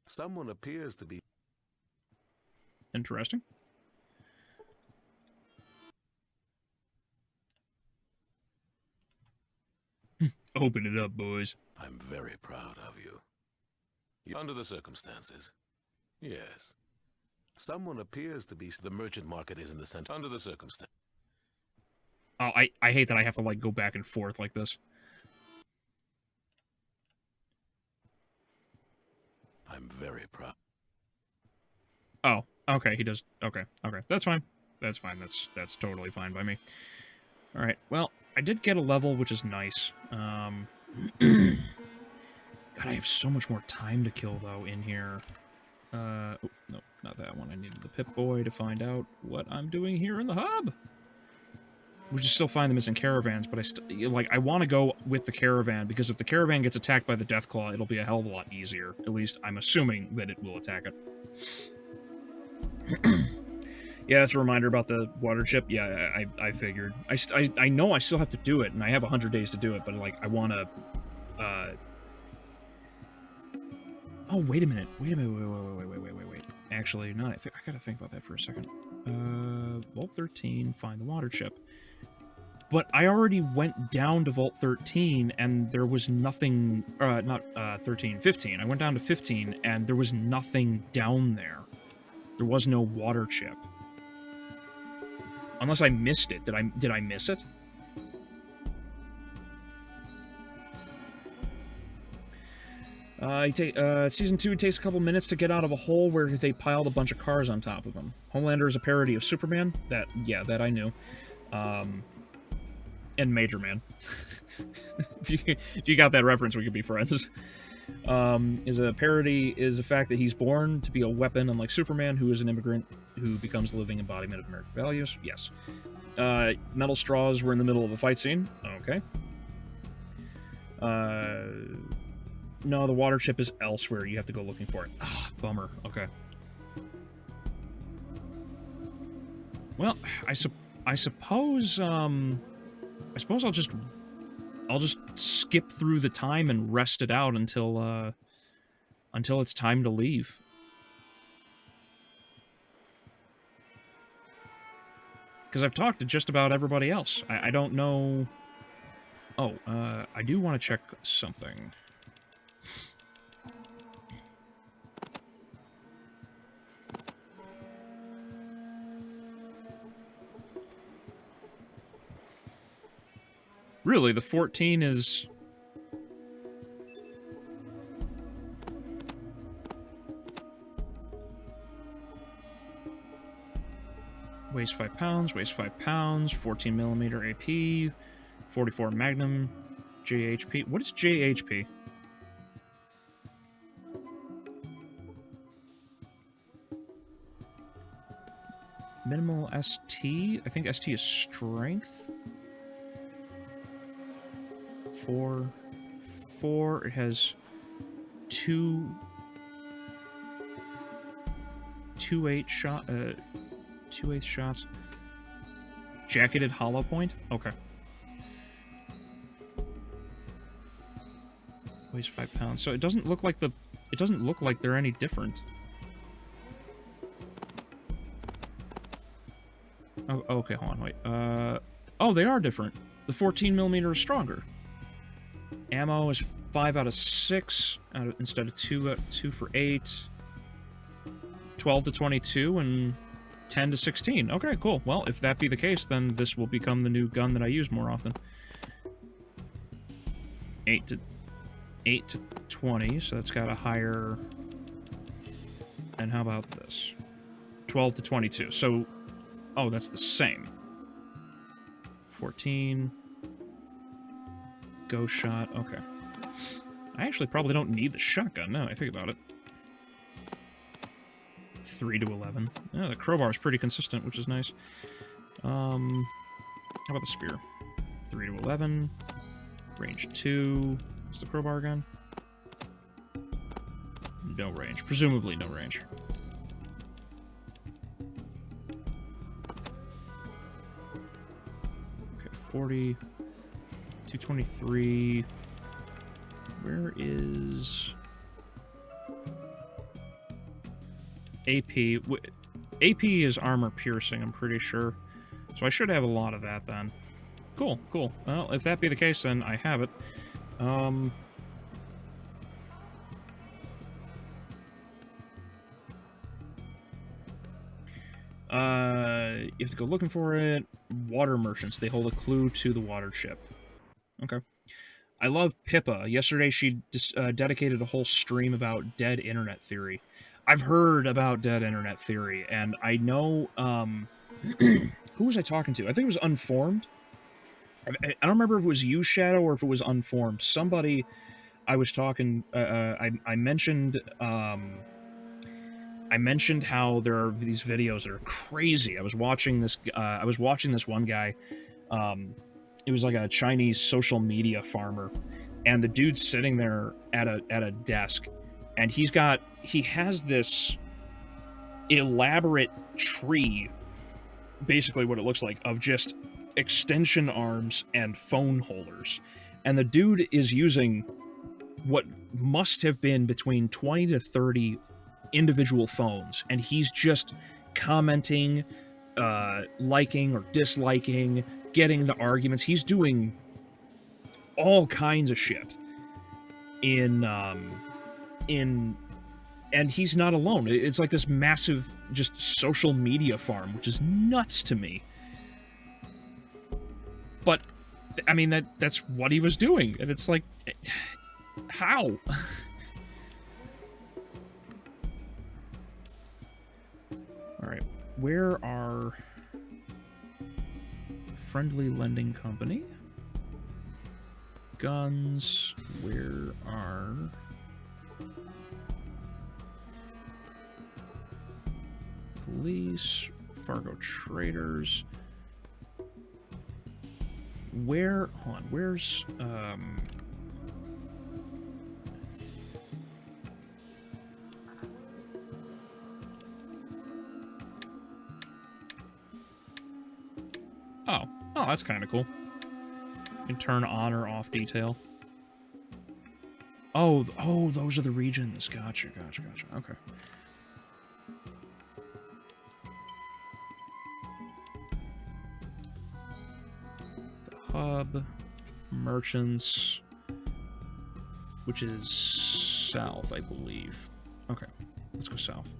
Someone appears to be... Interesting. Open it up, boys. I'm very proud of you. Under the circumstances, yes. Someone appears to be... The merchant market is in the center. Under the circumstances. Oh, I hate that I have to, like, go back and forth like this. I'm very proud. Oh, okay, he does. Okay. That's fine. That's fine. That's totally fine by me. Alright, well, I did get a level, which is nice. God, I have so much more time to kill, though, in here. Oh, no, not that one. I needed the Pip-Boy to find out what I'm doing here in the hub. We should still find the missing caravans, but I want to go with the caravan, because if the caravan gets attacked by the Deathclaw, it'll be a hell of a lot easier. At least, I'm assuming that it will attack it. Yeah, that's a reminder about the water chip. Yeah, I figured. I know I still have to do it, and I have 100 days to do it, but, like, I want to... Oh, wait a minute. Wait. Actually, no, I gotta think about that for a second. Vault 13, find the water chip. But I already went down to Vault 13, and there was nothing... not 13, 15. I went down to 15, and there was nothing down there. There was no water chip. Unless I missed it. Did I miss it? Season 2 takes a couple minutes to get out of a hole where they piled a bunch of cars on top of him. Homelander is a parody of Superman. That I knew. And Major Man. if you got that reference, we could be friends. Is a parody is the fact that he's born to be a weapon, unlike Superman, who is an immigrant who becomes the living embodiment of American values. Yes. Metal straws were in the middle of a fight scene. Okay. No, the water chip is elsewhere. You have to go looking for it. Ah, bummer. Okay. Well, I suppose I'll just skip through the time and rest it out until it's time to leave. Because I've talked to just about everybody else. I don't know... Oh, I do want to check something. Really, the 14 is... Weighs 5 pounds, 14 millimeter AP, 44 Magnum, JHP. What is JHP? Minimal ST? I think ST is strength. 4. It has 2-8 shot, 2/8 shots. Jacketed hollow point? Okay. Weighs 5 pounds. So it doesn't look like they're any different. Oh, okay, hold on, wait. Oh, they are different. The 14 millimeter is stronger. Ammo is 5 out of 6 instead of 2 for 8. 12 to 22 and 10 to 16. Okay, cool. Well, if that be the case, then this will become the new gun that I use more often. 8 to 20, so that's got a higher... And how about this? 12 to 22. So, oh, that's the same. 14. Ghost shot. Okay. I actually probably don't need the shotgun now I think about it. 3 to 11. Yeah, the crowbar is pretty consistent, which is nice. How about the spear? 3 to 11. Range 2. What's the crowbar again? No range. Presumably no range. Okay, 40. 223. Where is... AP. AP is armor piercing, I'm pretty sure. So I should have a lot of that then. Cool, cool. Well, if that be the case, then I have it. You have to go looking for it. Water merchants. They hold a clue to the water chip. Okay. I love Pippa. Yesterday she dedicated a whole stream about dead internet theory. I've heard about dead internet theory, and I know, who was I talking to? I think it was Unformed. I don't remember if it was you, Shadow, or if it was Unformed. Somebody I was talking, I mentioned how there are these videos that are crazy. I was watching this one guy, it was like a Chinese social media farmer, and the dude's sitting there at a desk, and he has this elaborate tree basically what it looks like, of just extension arms and phone holders. And the dude is using what must have been between 20 to 30 individual phones, and he's just commenting, liking or disliking, getting into arguments. He's doing all kinds of shit in and he's not alone. It's like this massive just social media farm, which is nuts to me. But I mean, that's what he was doing, and it's like, how? All right, where are friendly lending company? Guns. Where are police? Fargo traders. Where? Hold on. Where's Oh, that's kind of cool. You can turn on or off detail. Oh, those are the regions. Gotcha. Okay. The hub, merchants, which is south, I believe. Okay, let's go south.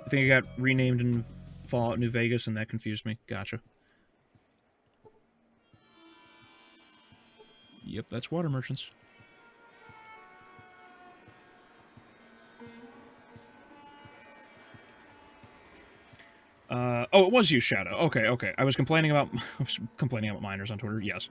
I think it got renamed in Fallout New Vegas, and that confused me. Gotcha. Yep, that's water merchants. Oh, it was you, Shadow. Okay. I was complaining about miners on Twitter. Yes.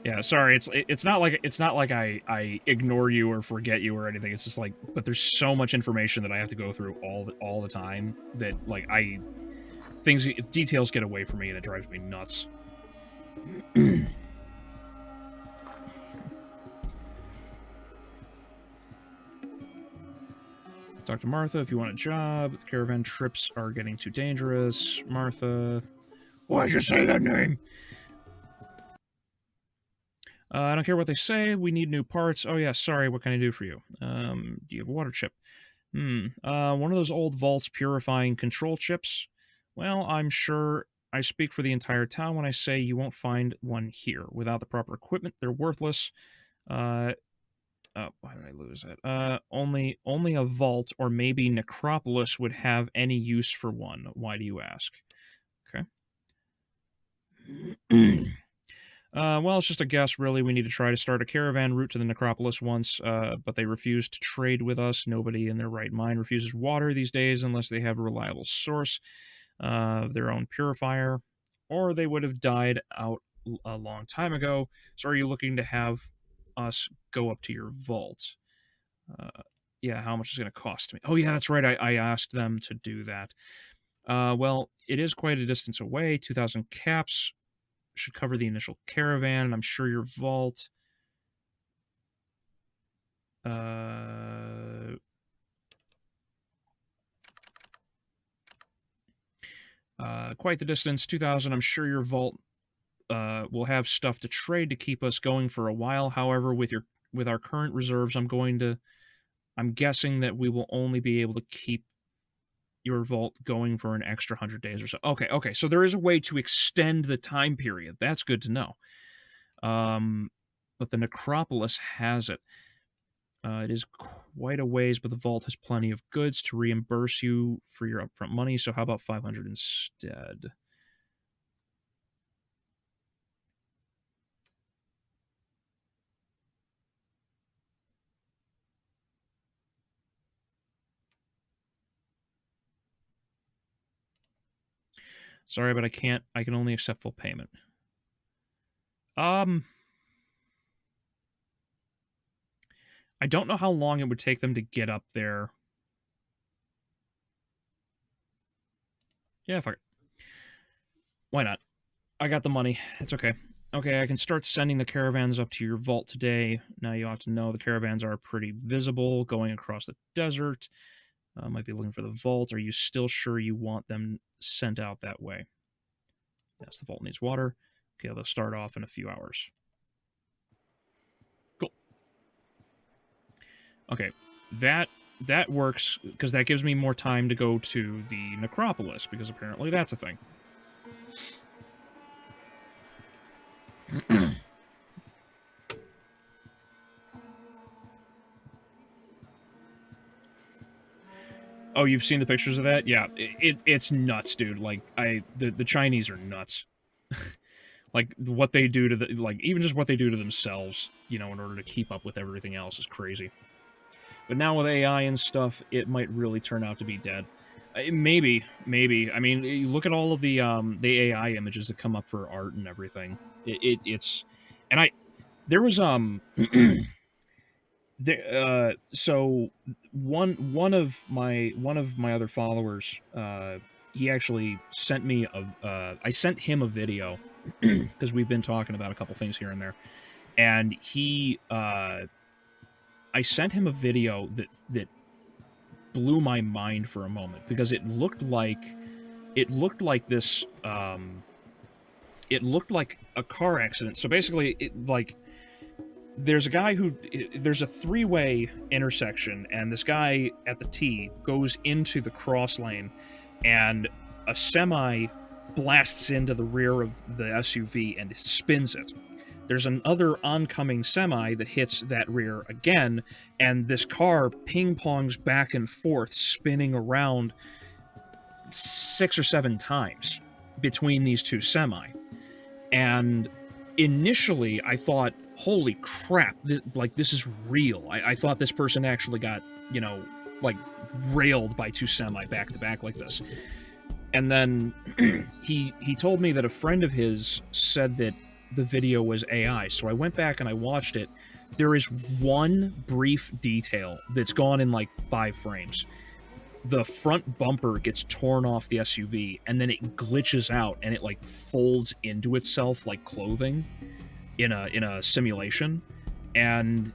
Yeah, sorry. It's not like I ignore you or forget you or anything. It's just like, but there's so much information that I have to go through all the time that like details get away from me, and it drives me nuts. Talk to Martha if you want a job. The caravan trips are getting too dangerous. Martha. Why'd you say that name? I don't care what they say. We need new parts. Oh, yeah, sorry. What can I do for you? Do you have a water chip? One of those old vaults purifying control chips? Well, I'm sure I speak for the entire town when I say you won't find one here. Without the proper equipment, they're worthless. Oh, why did I lose it? Only a vault or maybe Necropolis would have any use for one. Why do you ask? Okay. Well, it's just a guess, really. We need to try to start a caravan route to the Necropolis once, but they refuse to trade with us. Nobody in their right mind refuses water these days unless they have a reliable source of their own purifier, or they would have died out a long time ago. So are you looking to have us go up to your vault? Yeah, how much is it going to cost me? Oh, yeah, that's right. I asked them to do that. Well, it is quite a distance away. 2,000 caps should cover the initial caravan, and I'm sure your vault quite the distance. 2,000. I'm sure your vault will have stuff to trade to keep us going for a while. However, with our current reserves, I'm guessing that we will only be able to keep your vault going for an extra 100 days or so. Okay. So there is a way to extend the time period. That's good to know. But the Necropolis has it. It is quite a ways, but the vault has plenty of goods to reimburse you for your upfront money. So how about 500 instead? Sorry, but I can't. I can only accept full payment. I don't know how long it would take them to get up there. Yeah, fuck it. Why not? I got the money. It's okay. Okay, I can start sending the caravans up to your vault today. Now you ought to know the caravans are pretty visible, going across the desert. Might be looking for the vault. Are you still sure you want them sent out that way? Yes, the vault needs water. Okay, they'll start off in a few hours. Cool. Okay, that works because that gives me more time to go to the necropolis, because apparently that's a thing. Oh, you've seen the pictures of that? Yeah, it's nuts, dude. Like, the Chinese are nuts. Like, what they do to the, like, even just what they do to themselves, you know, in order to keep up with everything else is crazy. But now with AI and stuff, it might really turn out to be dead. Maybe. I mean, you look at all of the AI images that come up for art and everything. It's, and there was so one of my other followers, he actually sent me I sent him a video because we've been talking about a couple things here and there, and I sent him a video that blew my mind for a moment, because it looked like this it looked like a car accident. So basically, there's a three-way intersection, and this guy at the T goes into the cross lane, and a semi blasts into the rear of the SUV and spins it. There's another oncoming semi that hits that rear again, and this car ping-pongs back and forth, spinning around 6 or 7 times between these two semi. And initially, I thought, holy crap, this is real. I thought this person actually got, you know, like, railed by two semi back-to-back like this. And then he told me that a friend of his said that the video was AI, so I went back and I watched it. There is one brief detail that's gone in like 5 frames. The front bumper gets torn off the SUV, and then it glitches out, and it like folds into itself like clothing in a simulation, and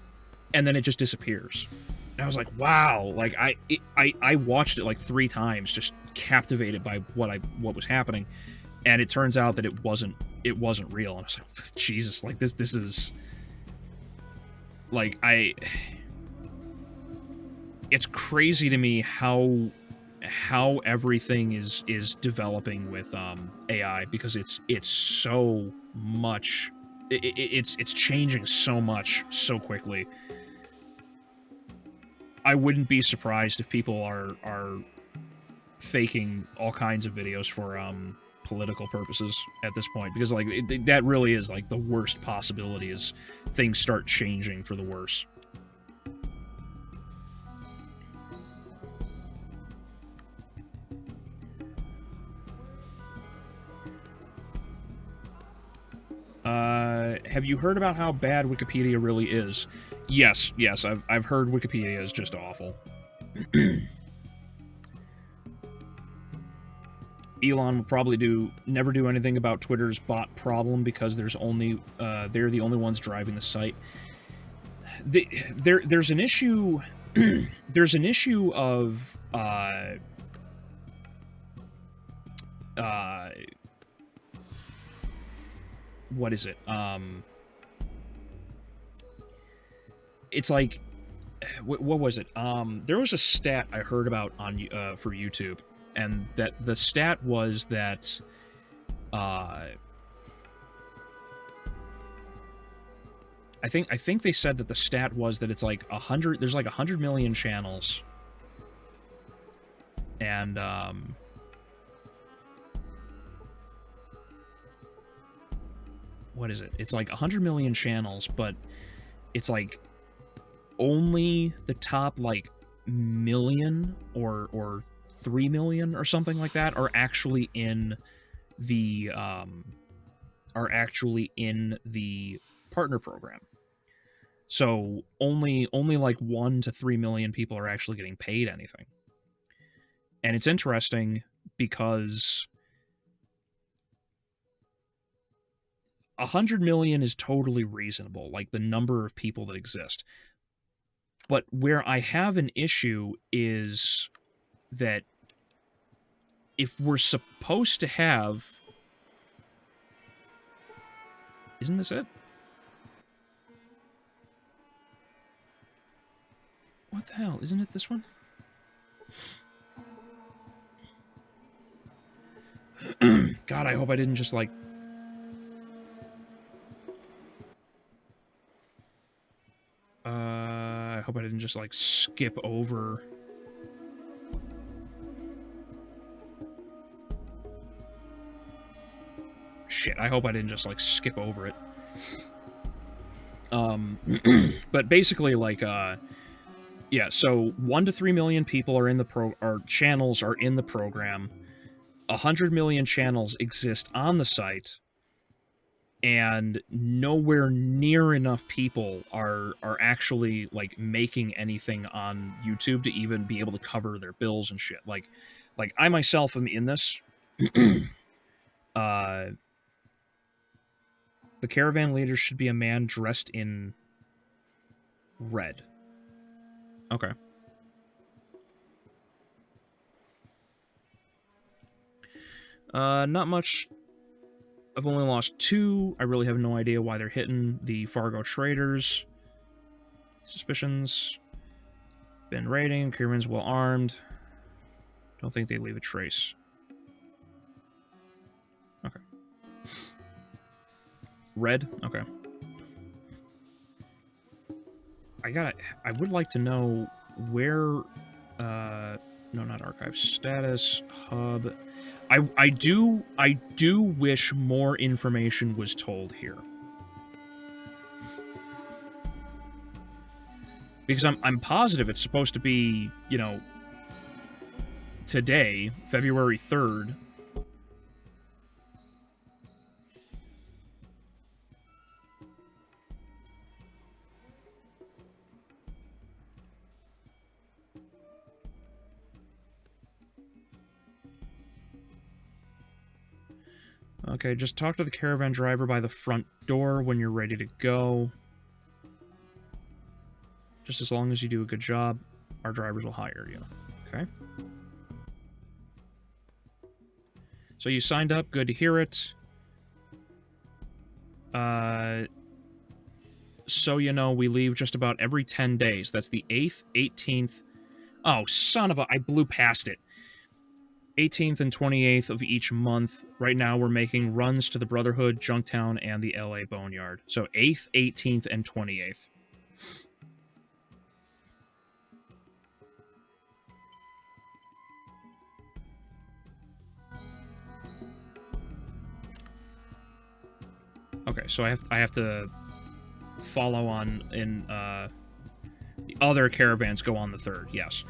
then it just disappears. And I was like, wow! Like I watched it like 3 times, just captivated by what was happening, and it turns out that it wasn't real. And I was like, Jesus, like this is like it's crazy to me how everything is developing with AI, because it's so much, it's changing so much so quickly. I wouldn't be surprised if people are faking all kinds of videos for political purposes at this point, because like that really is like the worst possibility, is things start changing for the worse. Have you heard about how bad Wikipedia really is? Yes, I've heard Wikipedia is just awful. Elon will probably never do anything about Twitter's bot problem, because there's only they're the only ones driving the site. There's an issue. There's an issue of what is it? It's like, what was it? There was a stat I heard about on for YouTube, and that the stat was that I think they said that the stat was that it's like 100. There's like 100 million channels, and what is it? It's like 100 million channels, but it's like only the top like million or 3 million or something like that are actually in the partner program. So only like 1 to 3 million people are actually getting paid anything. And it's interesting because 100 million is totally reasonable, like the number of people that exist. But where I have an issue is that if we're supposed to have... Isn't this it? What the hell? Isn't it this one? God, I hope I didn't just, like... I hope I didn't just, like, skip over... Shit, I hope I didn't just, like, skip over it. But basically, like, yeah, so 1 to 3 million people are in the channels are in the program. 100 million channels exist on the site, and nowhere near enough people are actually, like, making anything on YouTube to even be able to cover their bills and shit. Like I myself am in this. The caravan leader should be a man dressed in red. Okay. Not much. I've only lost 2. I really have no idea why they're hitting the Fargo traders. Suspicions. Been raiding. Caravan's well armed. Don't think they leave a trace. Okay. Red? Okay. I would like to know where... no, not archive. Status. Hub. I do wish more information was told here. Because I'm positive it's supposed to be, you know, today, February 3rd. Okay, just talk to the caravan driver by the front door when you're ready to go. Just as long as you do a good job, our drivers will hire you. Okay? So you signed up, good to hear it. So you know, we leave just about every 10 days. That's the 8th, 18th... Oh, son of a... I blew past it. 18th and 28th of each month. Right now, we're making runs to the Brotherhood, Junktown, and the LA Boneyard. So 8th, 18th, and 28th. Okay, so I have to follow on in the other caravans go on the 3rd. Yes.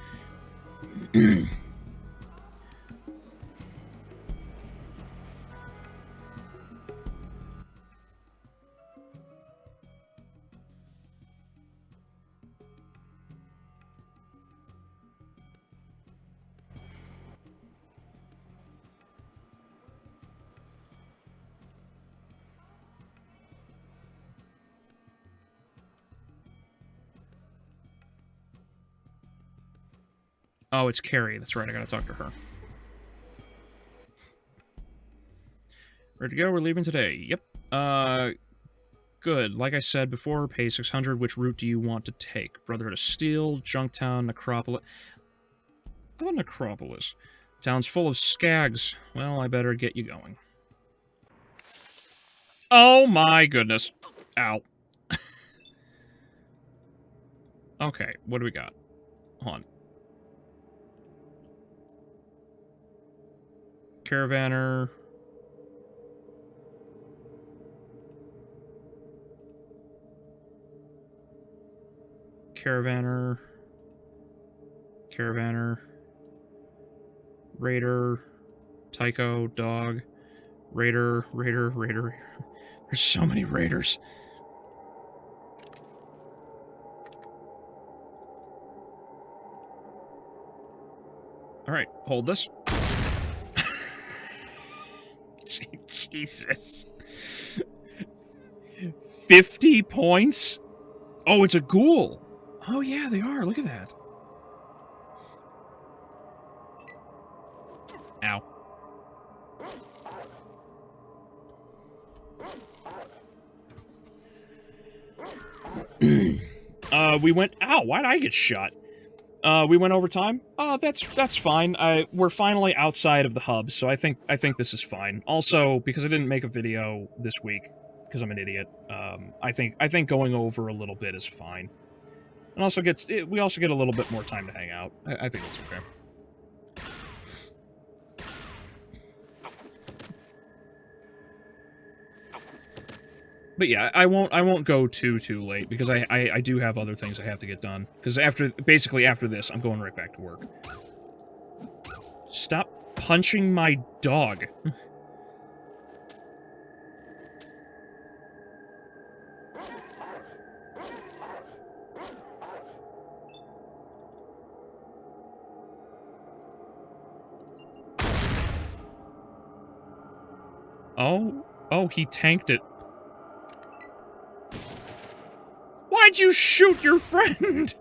Oh, it's Carrie. That's right. I gotta talk to her. Ready to go? We're leaving today. Yep. Good. Like I said before, pay 600. Which route do you want to take? Brotherhood of Steel, Junktown, Necropolis. Oh, Necropolis. Town's full of skags. Well, I better get you going. Oh my goodness. Ow. Okay, what do we got? Hold on. Caravaner. Caravaner. Caravaner. Raider. Tycho. Dog. Raider. Raider. Raider. There's so many raiders. Alright, hold this. Jesus. 50 points? Oh, it's a ghoul. Oh, yeah, they are. Look at that. Ow. We went... Ow, why'd I get shot? We went overtime? Oh, that's fine. We're finally outside of the hub, so I think this is fine. Also, because I didn't make a video this week, because I'm an idiot, I think going over a little bit is fine. And also we also get a little bit more time to hang out. I think it's okay. But yeah, I won't go too late, because I do have other things I have to get done. Because basically after this, I'm going right back to work. Stop punching my dog. Oh, he tanked it. Why'd you shoot your friend?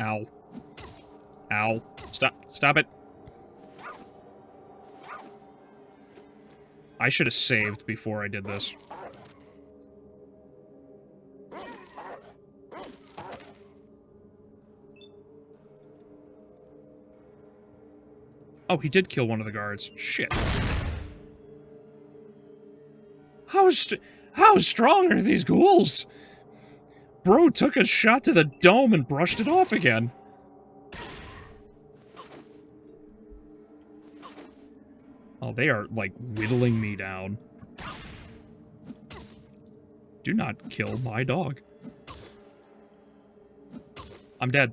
Ow. Ow. Stop it. I should have saved before I did this. Oh, he did kill one of the guards. Shit. How strong are these ghouls? Bro took a shot to the dome and brushed it off again. Oh, they are, like, whittling me down. Do not kill my dog. I'm dead.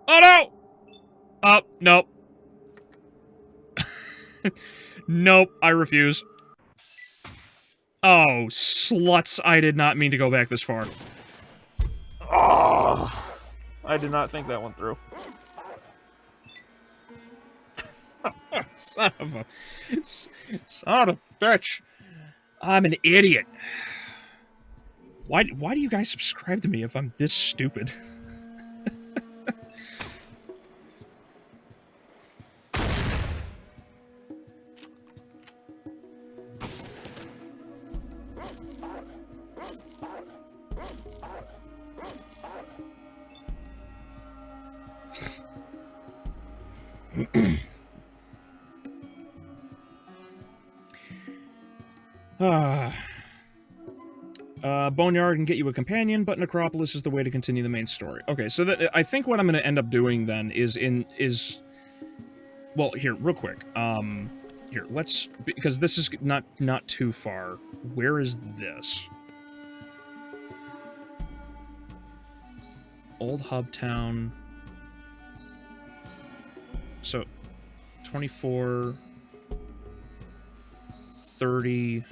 Oh, no! Oh, nope. Nope, I refuse. Oh, sluts. I did not mean to go back this far. Oh, I did not think that one through. Son of a bitch. I'm an idiot. Why do you guys subscribe to me if I'm this stupid? Boneyard can get you a companion, but Necropolis is the way to continue the main story. Okay, so I think what I'm going to end up doing then is well, here, real quick. Here, because this is not too far. Where is this? Old Hub Town. So, 24, 30.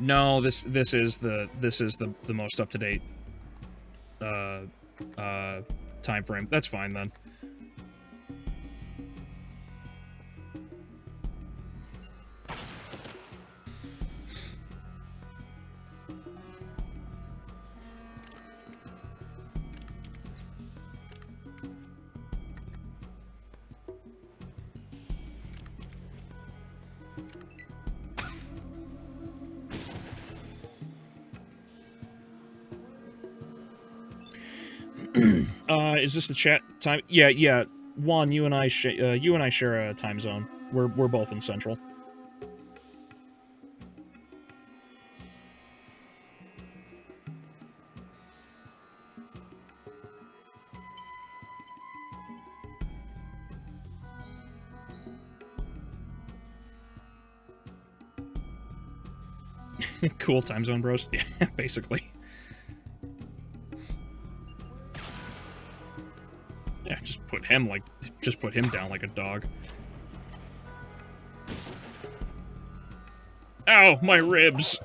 No, this is the most up to date time frame. That's fine then. Is this the chat time? Yeah. Juan, you and I share a time zone. We're both in Central. Cool time zone, bros. Yeah, basically. Yeah, just put him down like a dog. Ow, my ribs.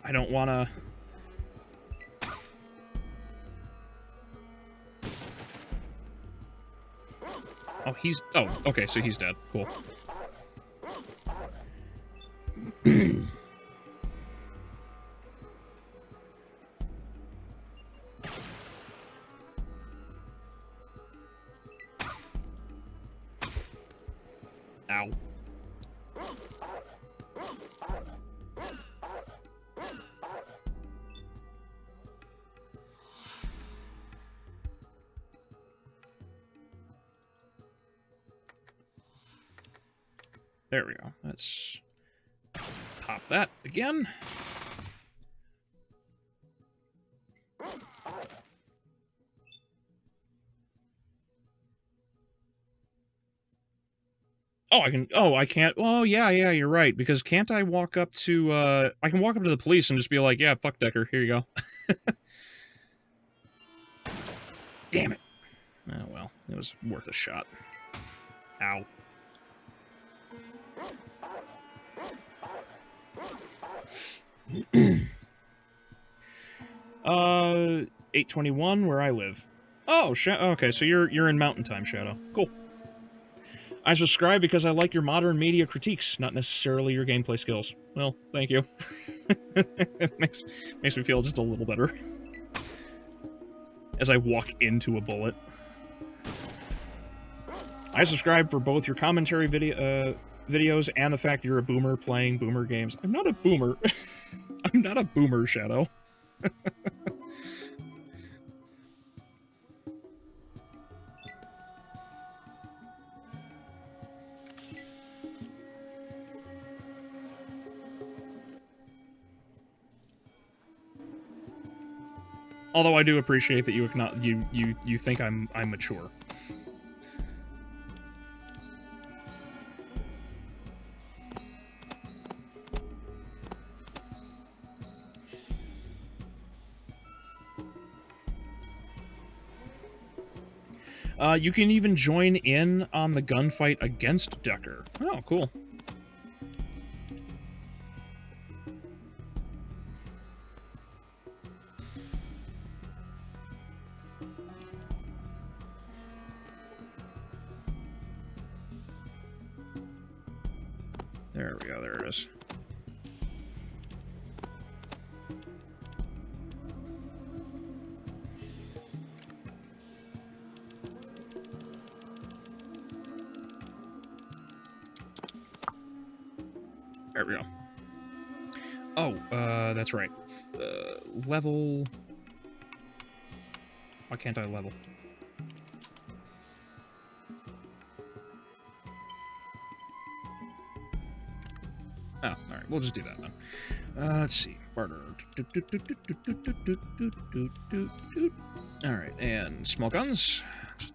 I don't want to... Oh, he's... Oh, okay, so he's dead. Cool. Ow. There we go. Let's pop that again. Oh, I can... Oh, I can't... Oh, yeah, you're right. Because can't I walk up to... I can walk up to the police and just be like, yeah, fuck Decker. Here you go. Damn it. Oh, well. It was worth a shot. Ow. 8:21, where I live. Oh, okay, so you're in Mountain Time, Shadow. Cool. I subscribe because I like your modern media critiques, not necessarily your gameplay skills. Well, thank you. makes me feel just a little better. As I walk into a bullet. I subscribe for both your commentary videos and the fact you're a boomer playing boomer games. I'm not a boomer. I'm not a boomer, Shadow. Although I do appreciate that you think I'm mature. You can even join in on the gunfight against Decker. Oh, cool. There we go, there it is. There we go. Oh, that's right. Level... Why can't I level? Oh, alright, we'll just do that then. Let's see. Barter. Alright, and small guns. Just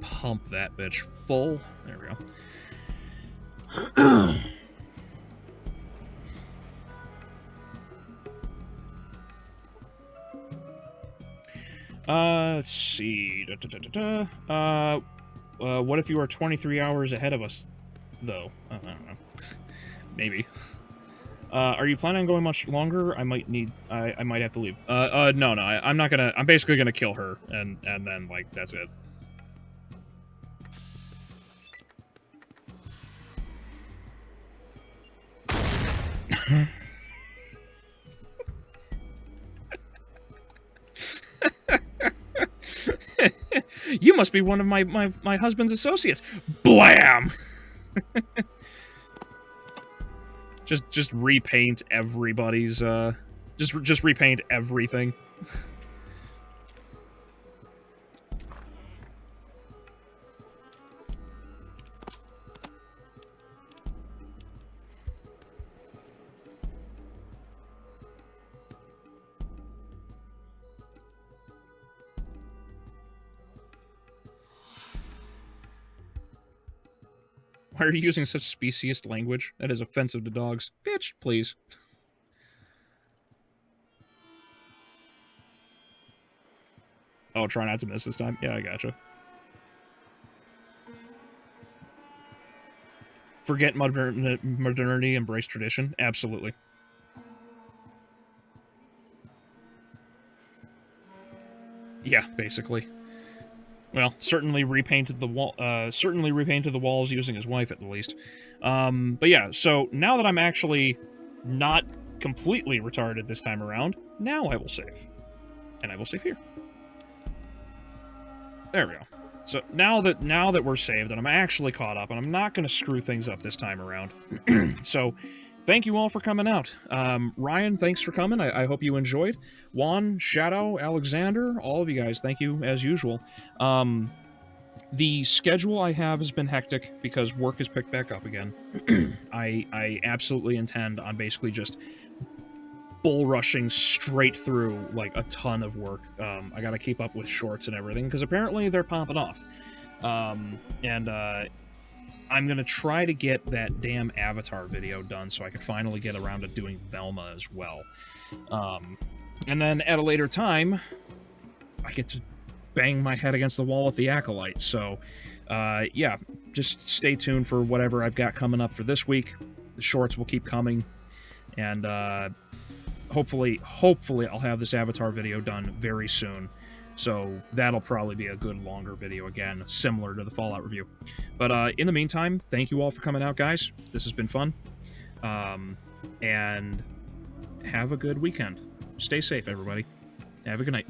pump that bitch full. There we go. Let's see. What if you are 23 hours ahead of us, though? I don't know. Maybe. Are you planning on going much longer? I might have to leave. No, I'm not gonna... I'm basically gonna kill her, and then, like, that's it. You must be one of my husband's associates. Blam! Just repaint everybody's, just repaint everything. Why are you using such speciest language? That is offensive to dogs. Bitch, please. Oh, try not to miss this time. Yeah, I gotcha. Forget modernity, embrace tradition. Absolutely. Yeah, basically. Well, certainly repainted the wall. Certainly repainted the walls using his wife at the least. But yeah, so now that I'm actually not completely retarded this time around, now I will save, and I will save here. There we go. So now that we're saved and I'm actually caught up and I'm not going to screw things up this time around. So thank you all for coming out. Ryan, thanks for coming. I hope you enjoyed. Juan, Shadow, Alexander, all of you guys, thank you as usual. The schedule I have has been hectic because work has picked back up again. I absolutely intend on basically just bull rushing straight through like a ton of work. I gotta keep up with shorts and everything because apparently they're popping off. I'm gonna try to get that damn Avatar video done so I can finally get around to doing Velma as well. And then at a later time, I get to bang my head against the wall with the Acolyte. So, yeah, just stay tuned for whatever I've got coming up for this week. The shorts will keep coming, and hopefully I'll have this Avatar video done very soon. So that'll probably be a good longer video again, similar to the Fallout review. But in the meantime, thank you all for coming out, guys. This has been fun. And have a good weekend. Stay safe, everybody. Have a good night.